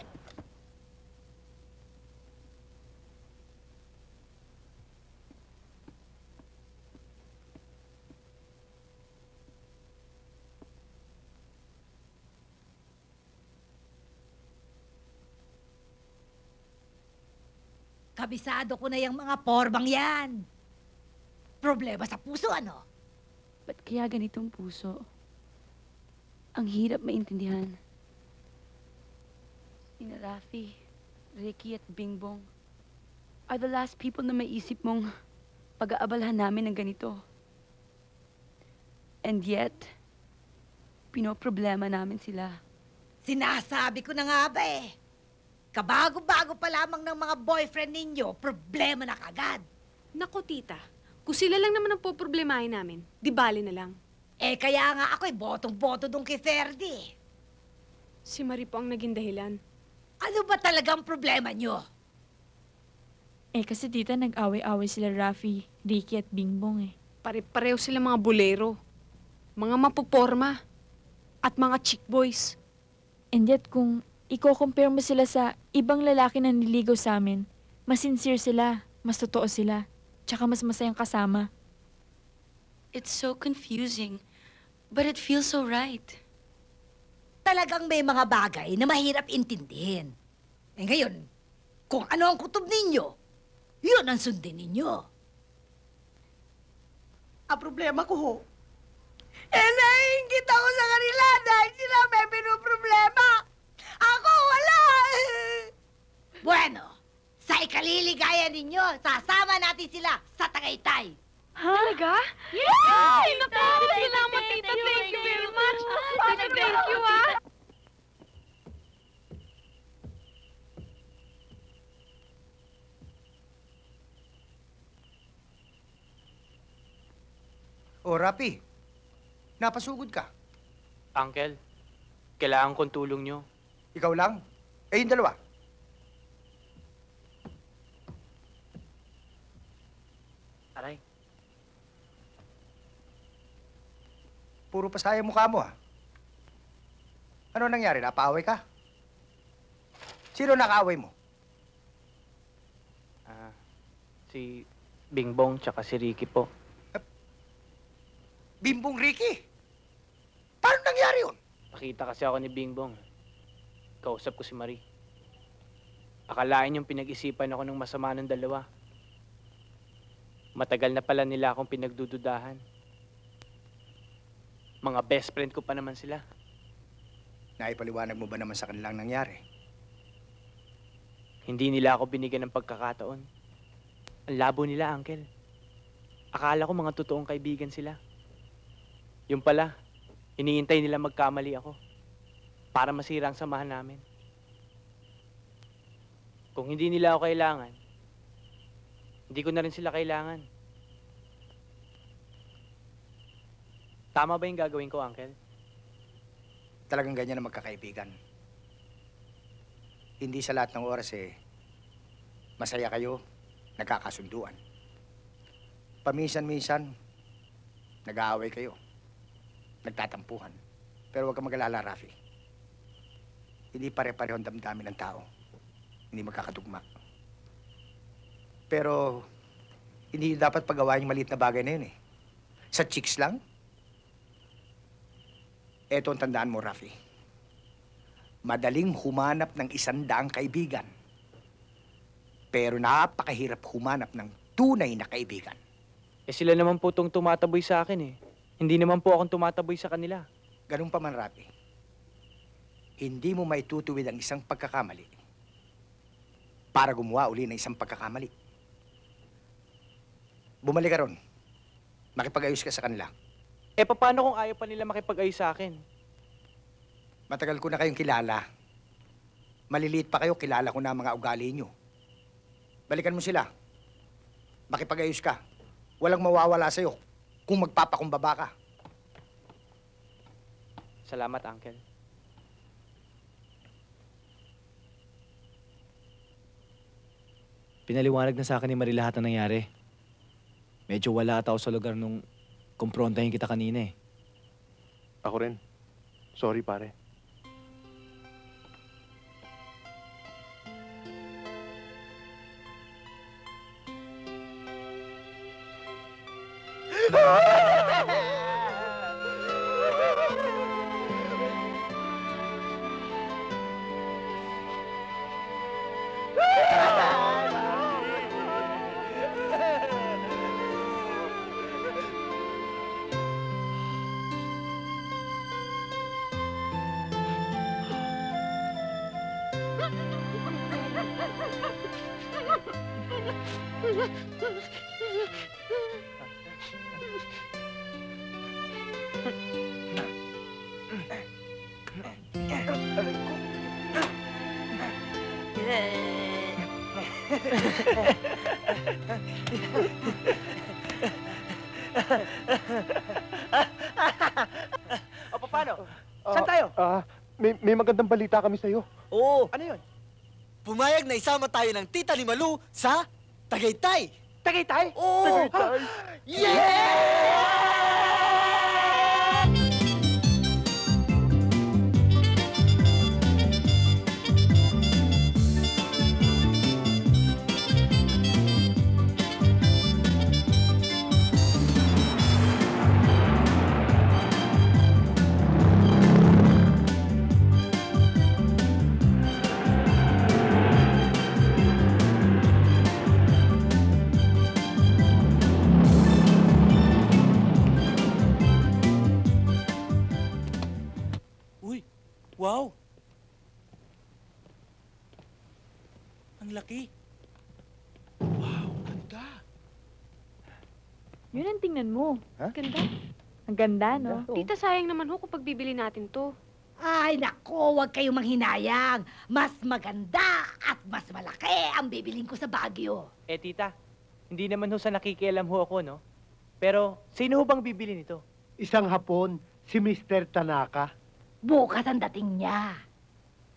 Kabisado ko na yung mga porbang yan. Problema sa puso, ano? Ba't kaya ganitong puso? Ang hirap maintindihan. Sina Rafi, Ricky at Bingbong are the last people na maisip mong pag-aabalahan namin ng ganito. And yet, pinoproblema namin sila. Sinasabi ko na nga ba eh. Kabago-bago pa lamang ng mga boyfriend ninyo, problema na kagad. Naku, tita. Kung sila lang naman ang poproblemahin namin, di bali na lang. Eh, kaya nga ako'y botong-boto dun kay Ferdy. Si Marie po ang naging dahilan. Ano ba talagang problema nyo? Eh, kasi tita, nag-away-away sila Rafi, Ricky at Bingbong eh. Pare-pareho sila mga bolero, mga mapoporma, at mga chick boys. And yet, kung i-compare mo sila sa ibang lalaki na niligaw sa amin, mas sincere sila, mas totoo sila, tsaka mas masayang kasama. It's so confusing, but it feels so right. Talagang may mga bagay na mahirap intindihin. Eh ngayon, kung ano ang kutob ninyo, yun ang sundin ninyo. Ang problema ko ho, naiingit ako sa kanila dahil sila may pinoproblema. Ako wala. Bueno, sa ikaliligaya ninyo, sasama natin sila sa Tagaytay. Talaga? Yay! Naku! Salamat, tita. Thank you very much. Tita, thank you, ah. Oh, Rapi. Napasugod ka. Uncle, kailangan kong tulong nyo. Ikaw lang? Eh, yung dalawa. Aray. Puro pasaya mukha mo, ha? Ano nangyari? Napaaway ka? Sino nakaaway mo? Si Bingbong tsaka si Ricky po. Bimbong Ricky? Paano nangyari yun? Nakita kasi ako ni Bingbong. Kausap ko si Marie. Akalain yung pinag-isipan ako ng masama ng dalawa. Matagal na pala nila akong pinagdududahan. Mga best friend ko pa naman sila. Naipaliwanag mo ba naman sa kanilang nangyari? Hindi nila ako binigyan ng pagkakataon. Ang labo nila, Uncle. Akala ko mga totoong kaibigan sila. Yung pala, iniintay nila magkamali ako para masira ang samahan namin. Kung hindi nila ako kailangan, hindi ko na rin sila kailangan. Tama ba yung gagawin ko, Uncle? Talagang ganyan na magkakaibigan. Hindi sa lahat ng oras masaya kayo, nagkakasunduan. Paminsan-minsan, nag-aaway kayo, nagtatampuhan. Pero huwag kang mag-alala, Rafi. Hindi pare-pareho ang damdamin ng tao. Hindi magkakatugma. Pero, hindi dapat pagawain yung maliit na bagay na yun eh. Sa chicks lang. Eto ang tandaan mo, Rafi. Madaling humanap ng 100 kaibigan. Pero napakahirap humanap ng tunay na kaibigan. Eh sila naman po itong tumataboy sa akin eh. Hindi naman po akong tumataboy sa kanila. Ganun pa man, Rafi. Hindi mo maitutuwid ang isang pagkakamali para gumawa uli ng isang pagkakamali. Bumalik ka ron. Makipag-ayos ka sa kanila. Eh paano kung ayaw pa nila makipag-ayos sa akin? Matagal ko na kayong kilala. Maliliit pa kayo, kilala ko na ang mga ugali nyo. Balikan mo sila. Makipag-ayos ka. Walang mawawala sa'yo kung magpapakumbaba ka. Salamat, Uncle. Pinaliwanag na sa akin ni Marie lahat ng nangyari. Medyo wala ata ako sa lugar nung kumprontahin kita kanina eh. Ako rin. Sorry, pare. O, paano? Saan tayo? May magandang balita kami sa'yo. Oo. Ano yun? Pumayag na isama tayo ng tita ni Malu sa Tagaytay. Tagaytay? Oo! Tagaytay? Wow! Ang laki. Yun ang tingnan mo. Ha? Ganda. Ang ganda, no? Tita, sayang naman ho kung pagbibili natin to. Ay, nako, huwag kayong manghinayang. Mas maganda at mas malaki ang bibiling ko sa Baguio. Eh, tita, hindi naman ho sa nakikialam ho ako, no? Pero, sino ho bang bibili nito? Isang Hapon, si Mr. Tanaka. Bukas ang dating niya.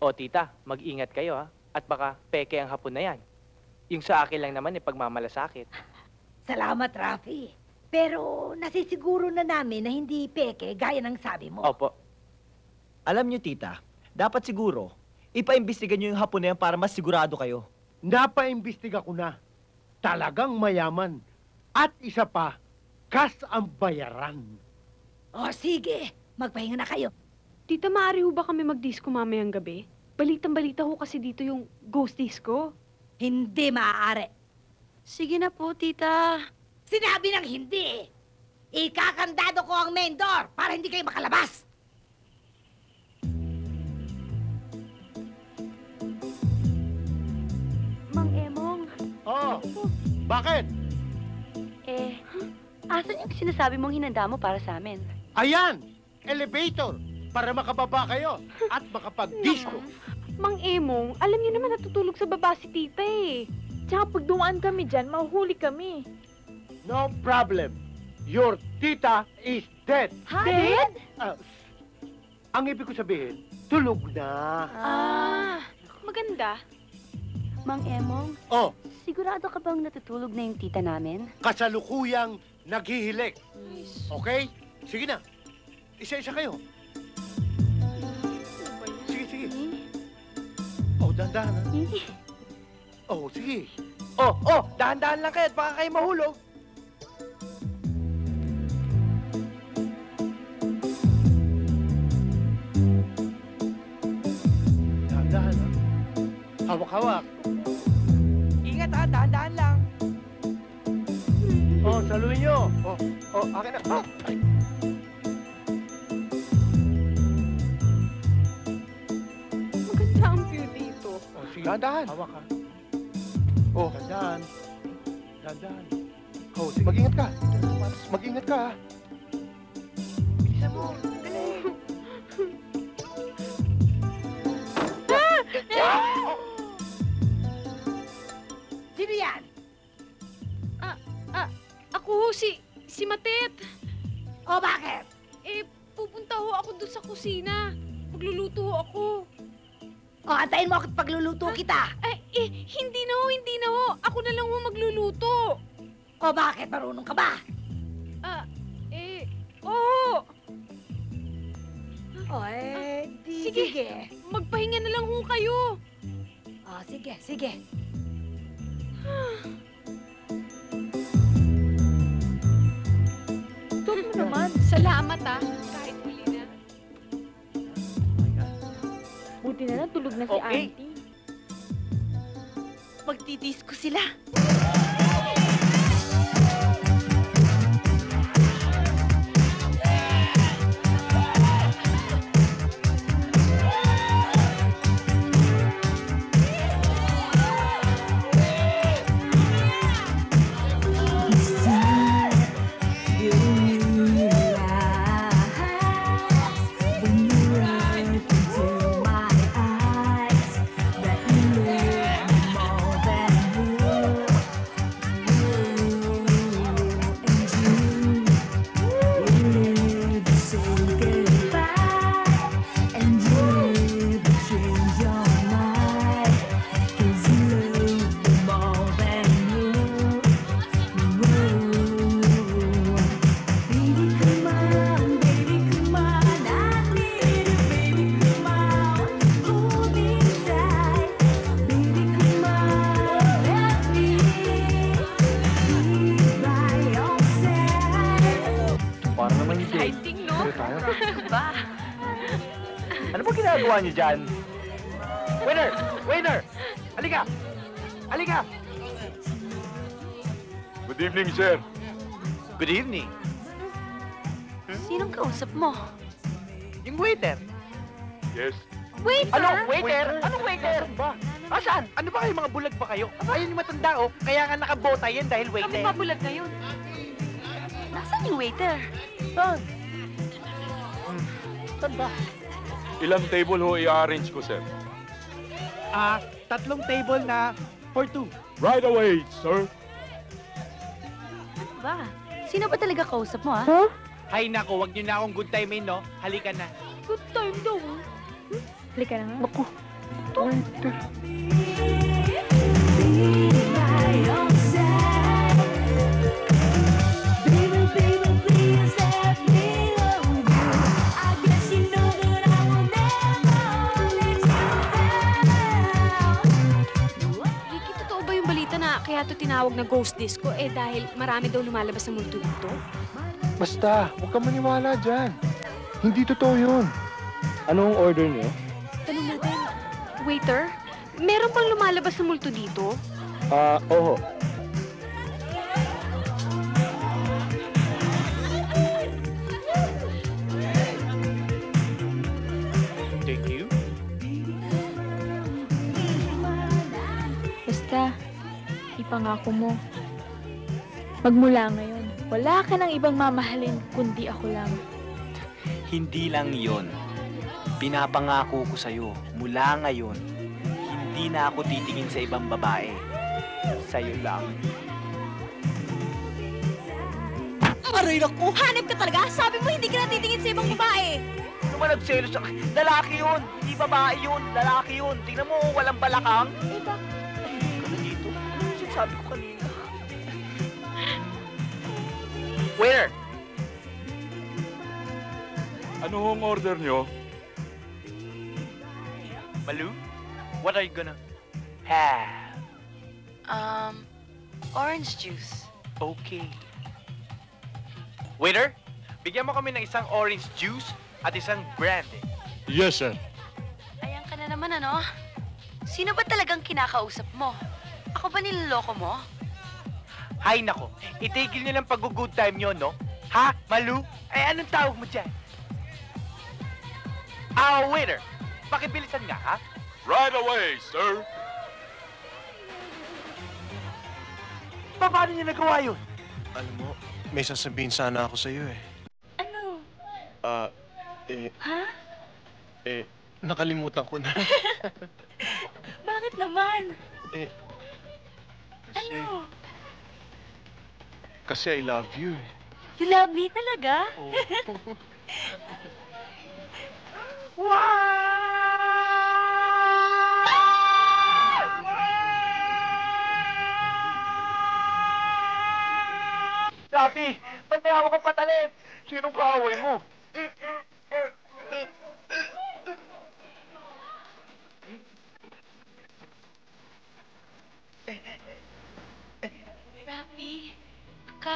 O, tita, mag-ingat kayo, ha? At baka peke ang hapon na yan. Yung sa akin lang naman, pagmamalasakit. Salamat, Rafi. Pero nasisiguro na namin na hindi peke gaya ng sabi mo. Opo. Alam niyo, tita, dapat siguro, ipaimbestigan niyo yung hapon na yan para mas sigurado kayo. Napaimbestiga ko na. Talagang mayaman. At isa pa, kas ang bayaran. O sige, magpahinga na kayo. Tita, maaari ho ba kami mag-disco mamayang gabi? Balitang-balita ho kasi dito yung ghost disco. Hindi maaari. Sige na po, tita. Sinabi ng hindi. Ikakandado ko ang main door para hindi kayo makalabas. Mang Emong. Oo. Bakit? Asan yung sinasabi mong hinanda mo para sa amin? Ayan! Elevator! Para makababa kayo at makapag-disco. Mang Emong, alam niyo naman natutulog sa baba si tita eh. Tsaka pag dumaan kami dyan, mahuhuli kami. No problem. Your tita is dead. Ha? Dead? Ang ibig ko sabihin, tulog na. Maganda. Mang Emong, Oh, sigurado ka bang natutulog na yung tita namin? kasalukuyang naghihilik. Okay? Sige na. Isa-isa kayo. Sige. Oh, dahan-dahan ha. Oh, sige. Oh, dahan-dahan lang kayo at baka kayo mahulog. Dahan-dahan ha. Hawak-hawak. Ingat ha, dahan-dahan lang. Oh, saluhin nyo. Oh, akin na. Oh. Ay. Maganda ang view dito. Oh, sige. Dahan-dahan. Hawak ha. Oh, Dahan-dahan. Dahan-dahan. oh, sige. Mag-ingat ka. Mag-ingat ka, ha? Bilisan mo. Dali. Sino yan? Ako ho, si Matet. O bakit? Pupunta ho ako doon sa kusina. Magluluto ho ako. O, antayin mo ako at pagluluto kita. Hindi na ho. Ako na lang ho magluluto. O bakit? Marunong ka ba? Oo. Sige. Magpahinga na lang ho kayo. Sige. Ito mo naman. Salamat kahit huli na. Buti na lang tulog na si Okay. auntie. Magtitiis ko sila. Parang naman hindi. Exciting, no? Ba? Ano ba ginagawa niyo dyan? Waiter! Waiter! Halika! Halika! Good evening, sir. Good evening. Sinong kausap mo? Yung waiter. Yes. Waiter? Ano? Waiter? Anong waiter? Asan? Ano ba kayo? Mga bulag ba kayo? Ayun yung matanda, oh. Kaya nga nakabota yan dahil waiter. Kami mabulag ngayon. Nasaan yung waiter? Saan? Saan ba? Ilang table ho i-arrange ko, sir? 3 table na for 2. Right away, sir. Ano ba? Sino ba talaga kausap mo, ha? Hay nako, wag niyo na akong good time no. Halika na. Good time daw. Halika na nga. Naku. Waiter. Ricky, totoo ba yung balita na kaya to tinawag na ghost disco dahil marami daw lumalabas sa multo dito? Basta, huwag ka maniwala dyan. Hindi totoo yun. Anong order niyo? Tanong natin. Waiter, meron pang lumalabas sa multo dito? Oo. Thank you. Basta, ipangako mo. Magmula ngayon, wala ka ng ibang mamahalin kundi ako lang. Hindi lang yon. Pinapangako ko sa'yo, mula ngayon, hindi na ako titingin sa ibang babae. Sa'yo lang. Aray naku! Hanip ka talaga? Sabi mo hindi ka natitingin sa ibang babae! Ano ba nagselos sa... Lalaki yun! Hindi babae yun! Lalaki yun! Tingnan mo, walang balakang. Ano dito? Ano yung sinasabi ko kanina? Waiter! Ano hong order nyo? Malu, what are you gonna have? Orange juice. Okay. Waiter, bigyan mo kami ng isang orange juice at isang brandy. Yes, sir. Ayan ka na naman, ano? Sino ba talagang kinakausap mo? Ako ba niloloko mo? Hay nako, itigil niyo lang pag-good time niyo, no? Ha, Malu? Anong tawag mo dyan? Waiter, pakibilisan nga, ha? Right away, sir. Paano niyo nagawa yun? Alam mo, may sasabihin sana ako sa'yo eh. Ano? Ha? Nakalimutan ko na. Bakit naman? Ano? Kasi I love you eh. You love me talaga? Rafi, ba't may hawak kang patalim? Sinong kaaway mo?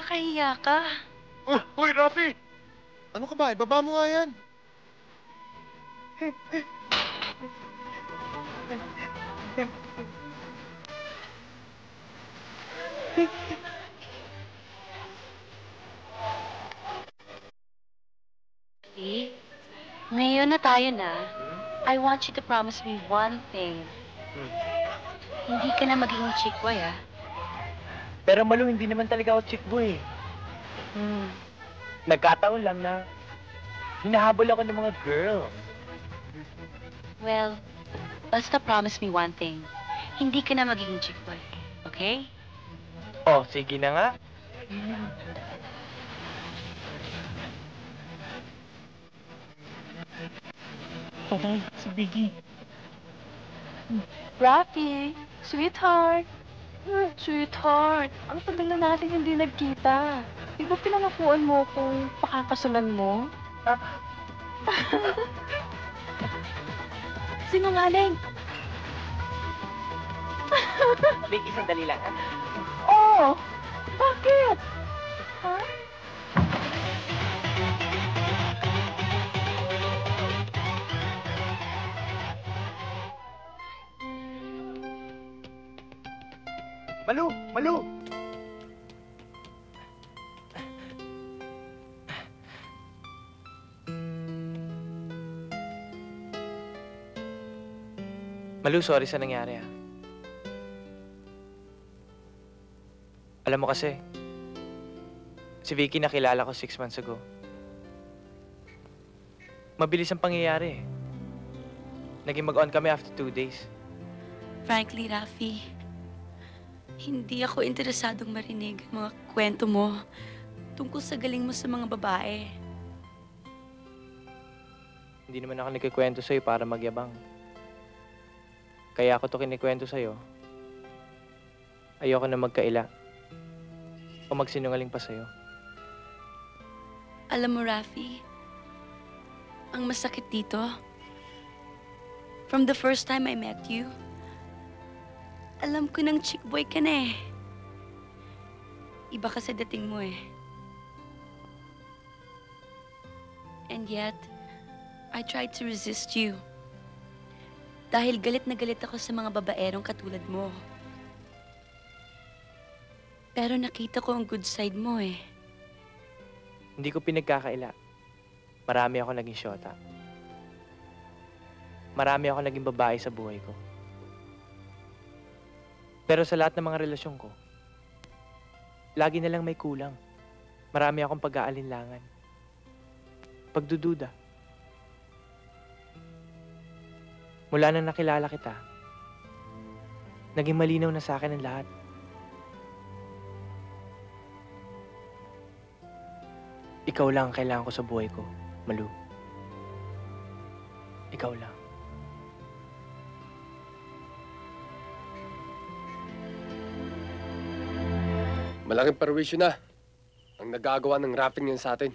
Nakakahiya ka. Hoy, Rafi! Ano ka ba? Ibaba mo nga yan. See? Ngayon na tayo na. I want you to promise me one thing. Hindi ka na magiging chick boy, ah. Pero Malu, hindi naman talaga ako chick boy. Nagkataon lang na hinahabol ako ng mga girls. Well, basta promise me one thing. Hindi ka na magiging chick boy. Okay? Oh, sige na nga. Patay, si Biggie. Rafi, sweetheart. Sweetheart, ang tagal na natin hindi nagkita. Di ba pinangakuan mo kung pakakasalan mo? Sinungaling. Biggie, sandali lang. Oh, bakit? Ha? Malu! Malu! Malu, sorry sa nangyari, ah. Alam mo kasi, si Vicky nakilala ko 6 months ago. Mabilis ang pangyayari, eh. Naging mag-on kami after 2 days. Frankly, Rafi, hindi ako interesadong marinig ang mga kwento mo tungkol sa galing mo sa mga babae. Hindi naman ako nagkikwento sa'yo para magyabang. Kaya ako to kinikwento sa'yo. Ayoko na magkaila o magsinungaling pa sa'yo. Alam mo, Rafi, ang masakit dito, from the first time I met you, alam ko ng chick boy ka na eh. Iba ka sa dating mo eh. And yet, I tried to resist you. Dahil galit na galit ako sa mga babaerong katulad mo. Pero nakita ko ang good side mo eh. Hindi ko pinagkakaila. Marami ako naging syota. Marami ako naging babae sa buhay ko. Pero sa lahat ng mga relasyon ko, lagi na lang may kulang. Marami akong pag-aalinlangan. Pagdududa. Mula nang nakilala kita, naging malinaw na sa akin ang lahat. Ikaw lang ang kailangan ko sa buhay ko, Malu. Ikaw lang. Malaking perwisyo na ang nagagawa ng rapping yan sa atin.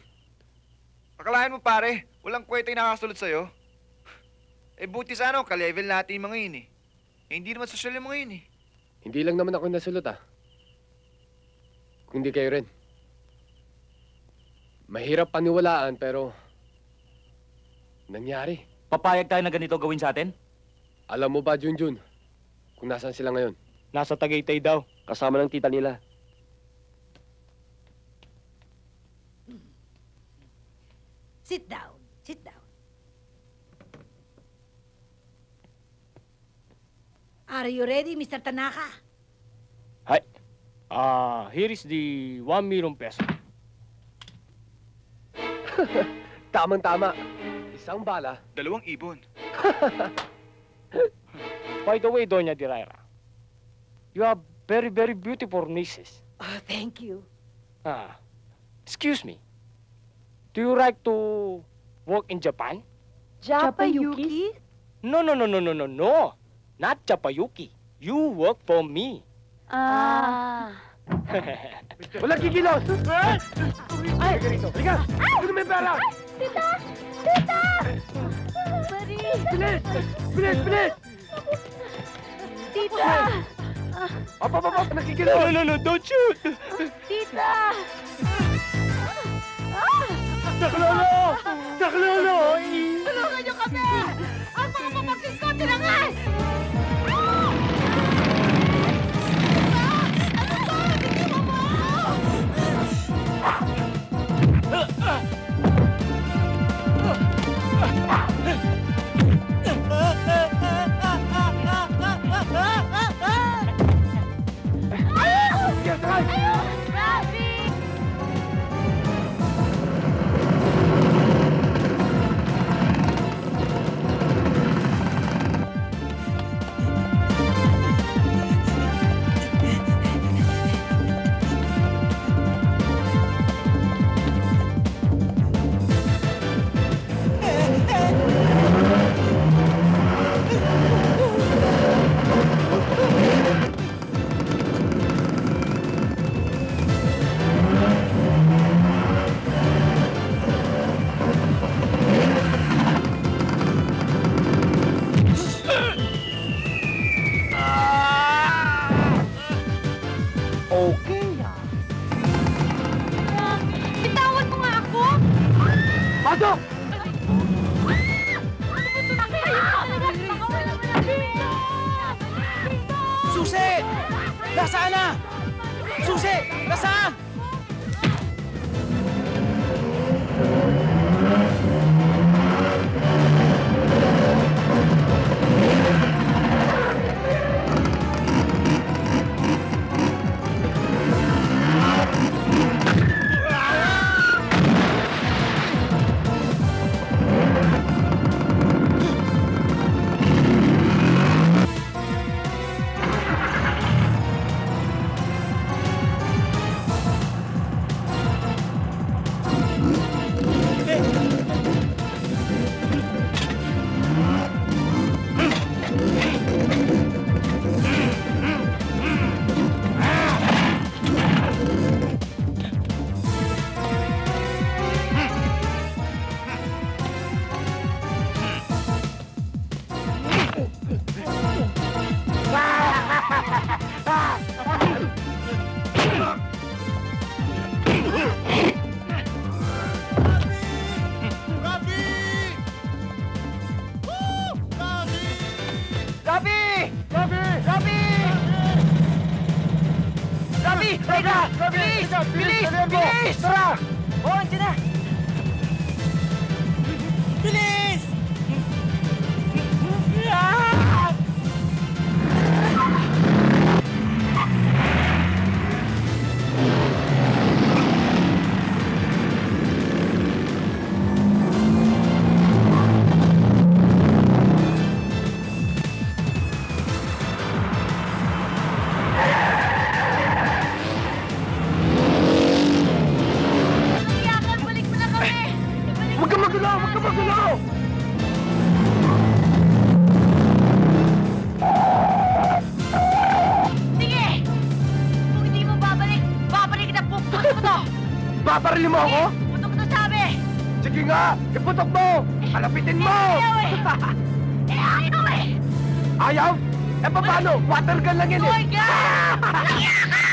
Akalain mo pare, walang kwenta yung nakasulot sa'yo. Eh buti sana ka-level natin yung mga yun eh. Hindi naman social yung mga yun eh. Hindi lang naman ako nasulot Kundi kayo rin. Mahirap paniwalaan pero nangyari. Papayag tayo na ganito gawin sa atin? Alam mo ba, Junjun, kung nasaan sila ngayon? Nasa Tagaytay daw, kasama ng tita nila. Sit down. Sit down. Are you ready, Mr. Tanaka? Hi. Here is the 1 million peso. Tamang-tama. Isang bala. 2 ibon. By the way, Doña Diraira, you have very, very beautiful nieces. Oh, thank you. Excuse me. Do you like to work in Japan? Japayuki? No. Not Japayuki. You work for me. Walang kikilos! Ay! Ganito, halika! Ano may pera? Tita! Tita! Marie! Bilis! Bilis! Bilis! Tita! Up! Nakikilaw! No, don't shoot! Tita! Naklolo! Naklolo! Tulungan niyo kami! Ang mga pamangkin ko, tinangay! Bitawan mo nga ako! Pasok! Susi! Nasaan na? Susi! Nasaan? Rafi! Teka! Bilis! Bilis! Bilis! Tara! Oo, andyan na! Bilis! Huwag ka magulo! Huwag ka magulo! Sige! Kung hindi mo babalik, babalik na puputok mo to! Babarilin mo ako? Putok mo to sabi! Sige nga! Iputok mo! Kalapitin mo! Ayaw eh! Ayaw eh! Ayaw? Eh paano? Water gun lang yan eh! Hoy ka! Walang iya ka!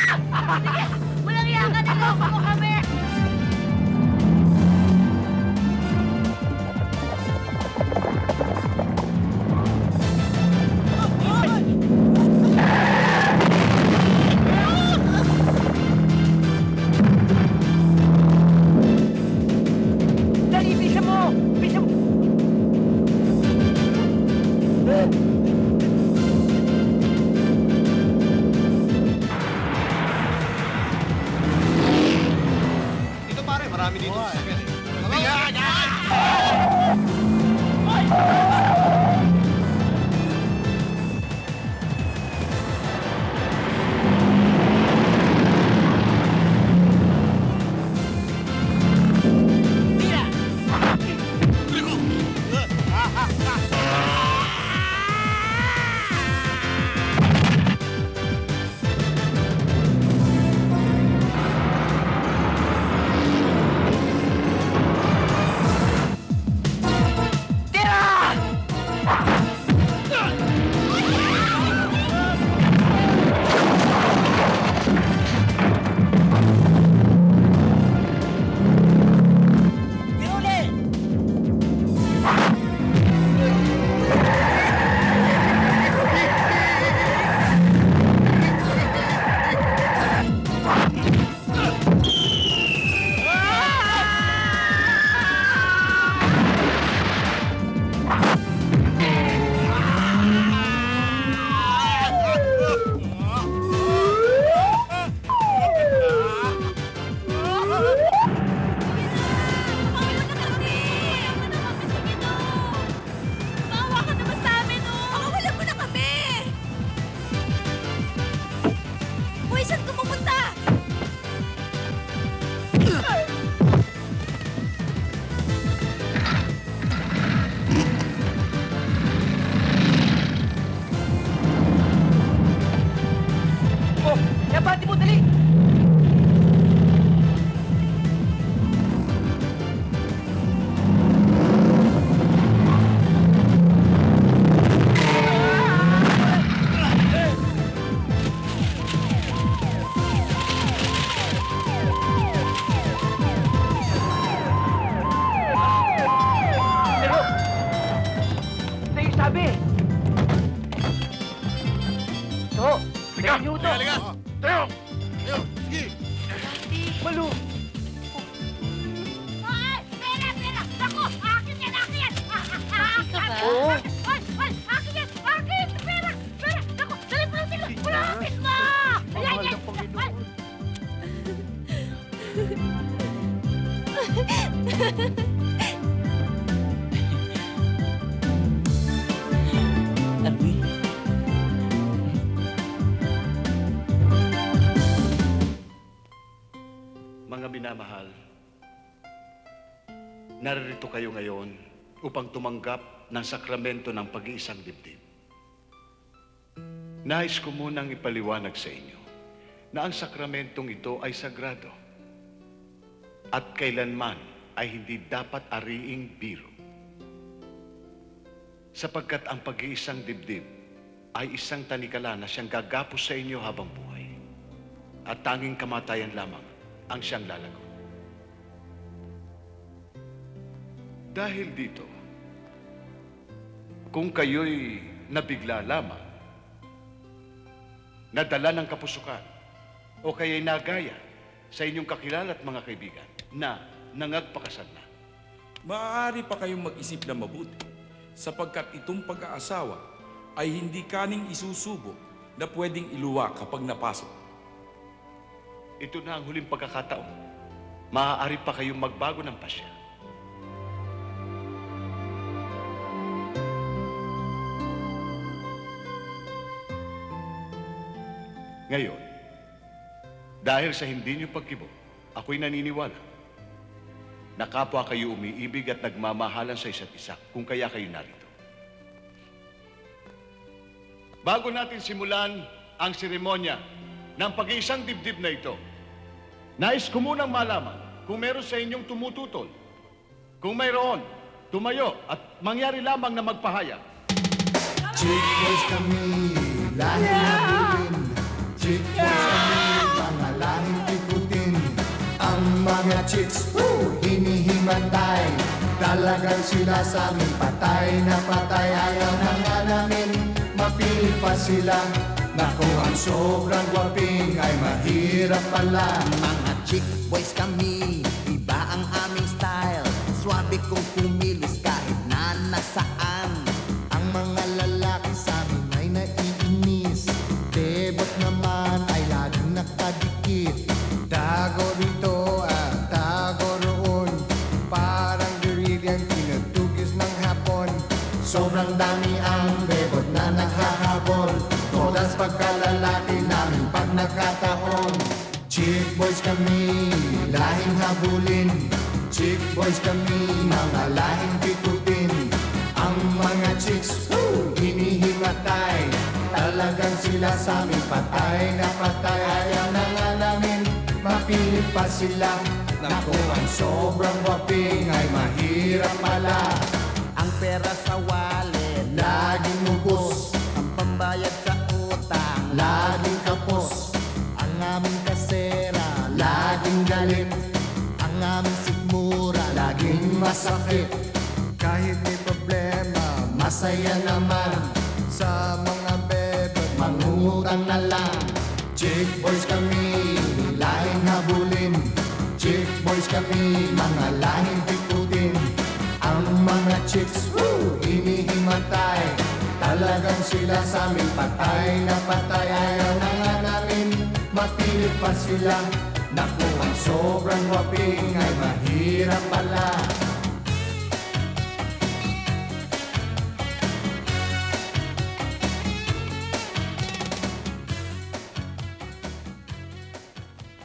Sige! Walang iya ka! Niloko mo kami! Dali, bisa mo! Bisa mo! Dito pare, marami dito sa sakyan eh. Tira! Saan ka pupunta? Oh, yabati mo, dali! Sabi! To! Liga! Liga! Tayo! Tayo! Sige! Malu! Ay! Pera! Pera! Naku! Akin yan! Akin yan! Oo. Ay! Ay! Akin yan! Akin! Pera! Pera! Naku! Dali mo lang sila! Malapit mo! Ayan yan! Mga minamahal, naririto kayo ngayon upang tumanggap ng sakramento ng pag-iisang dibdib. Nais ko munang ipaliwanag sa inyo na ang sakramentong ito ay sagrado at kailanman ay hindi dapat ariing biro. Sapagkat ang pag-iisang dibdib ay isang tanikala na siyang gagapos sa inyo habang buhay at tanging kamatayan lamang ang siyang lalago. Dahil dito, kung kayo'y nabigla lamang, nadala ng kapusukan, o kaya'y nagaya sa inyong kakilala at mga kaibigan na nangagpakasal na, maaari pa kayong mag-isip na mabuti sapagkat itong pag-aasawa ay hindi kaning isusubo na pwedeng iluwa kapag napasok. ito na ang huling pagkakataon. Maaari pa kayong magbago ng pasya. Ngayon, dahil sa hindi niyo pagkibo, ako'y naniniwala na kapwa kayo umiibig at nagmamahalan sa isa't isa kung kaya kayo narito. Bago natin simulan ang seremonya ng pag-iisang dibdib na ito, nais ko munang malaman kung meron sa inyong tumututol. Kung mayroon, tumayo at mangyari lamang na magpahayag. Chick boys kami, lahi natin. Chick boys kami, mga lahing ikutin. Ang mga chicks, hinihimatay. Talagang sila sa amin, patay na patay. Ayaw na nga namin, mapili pa sila. Naku, ang sobrang gwaping ay mahirap pala. Mga chick boys kami, iba ang aming style. Swabe kong kumilos kahit na nasaan. Ang mga lalaki sa amin ay naiinis. Debot naman ay laging nakadikit. Tago rito at tago roon. Parang guerrillang tinutugis ng hapon. Sobrang dami ang debot na naghahabol. Todas pagkalalaki namin pag nakataon. Chick boys kami, lahing habulin. Chick boys kami, mga lahing pitutin. Ang mga chicks, hinihimatay. Talagang sila sa amin, patay na patay. Ayaw na nga namin, mapilit pa sila. Naku, ang sobrang waping ay mahirap pala. Ang pera sa wallet, laging mubos. Ang pambayad sa utang, laging kapos. Ang aming kasera, laging galit. Ang aming sigmura, laging masakit. Kahit may problema, masaya naman. Sa mga bebe, mangungutang na lang. Chick boys kami, lahing habulin. Chick boys kami, mga lahing pikutin. Ang mga chicks, hinihimatay. Talagang sila sa amin, patay na patay. Ayaw na nga namin, mapilit pa sila. Naku, ang sobrang waping ay mahirap pala.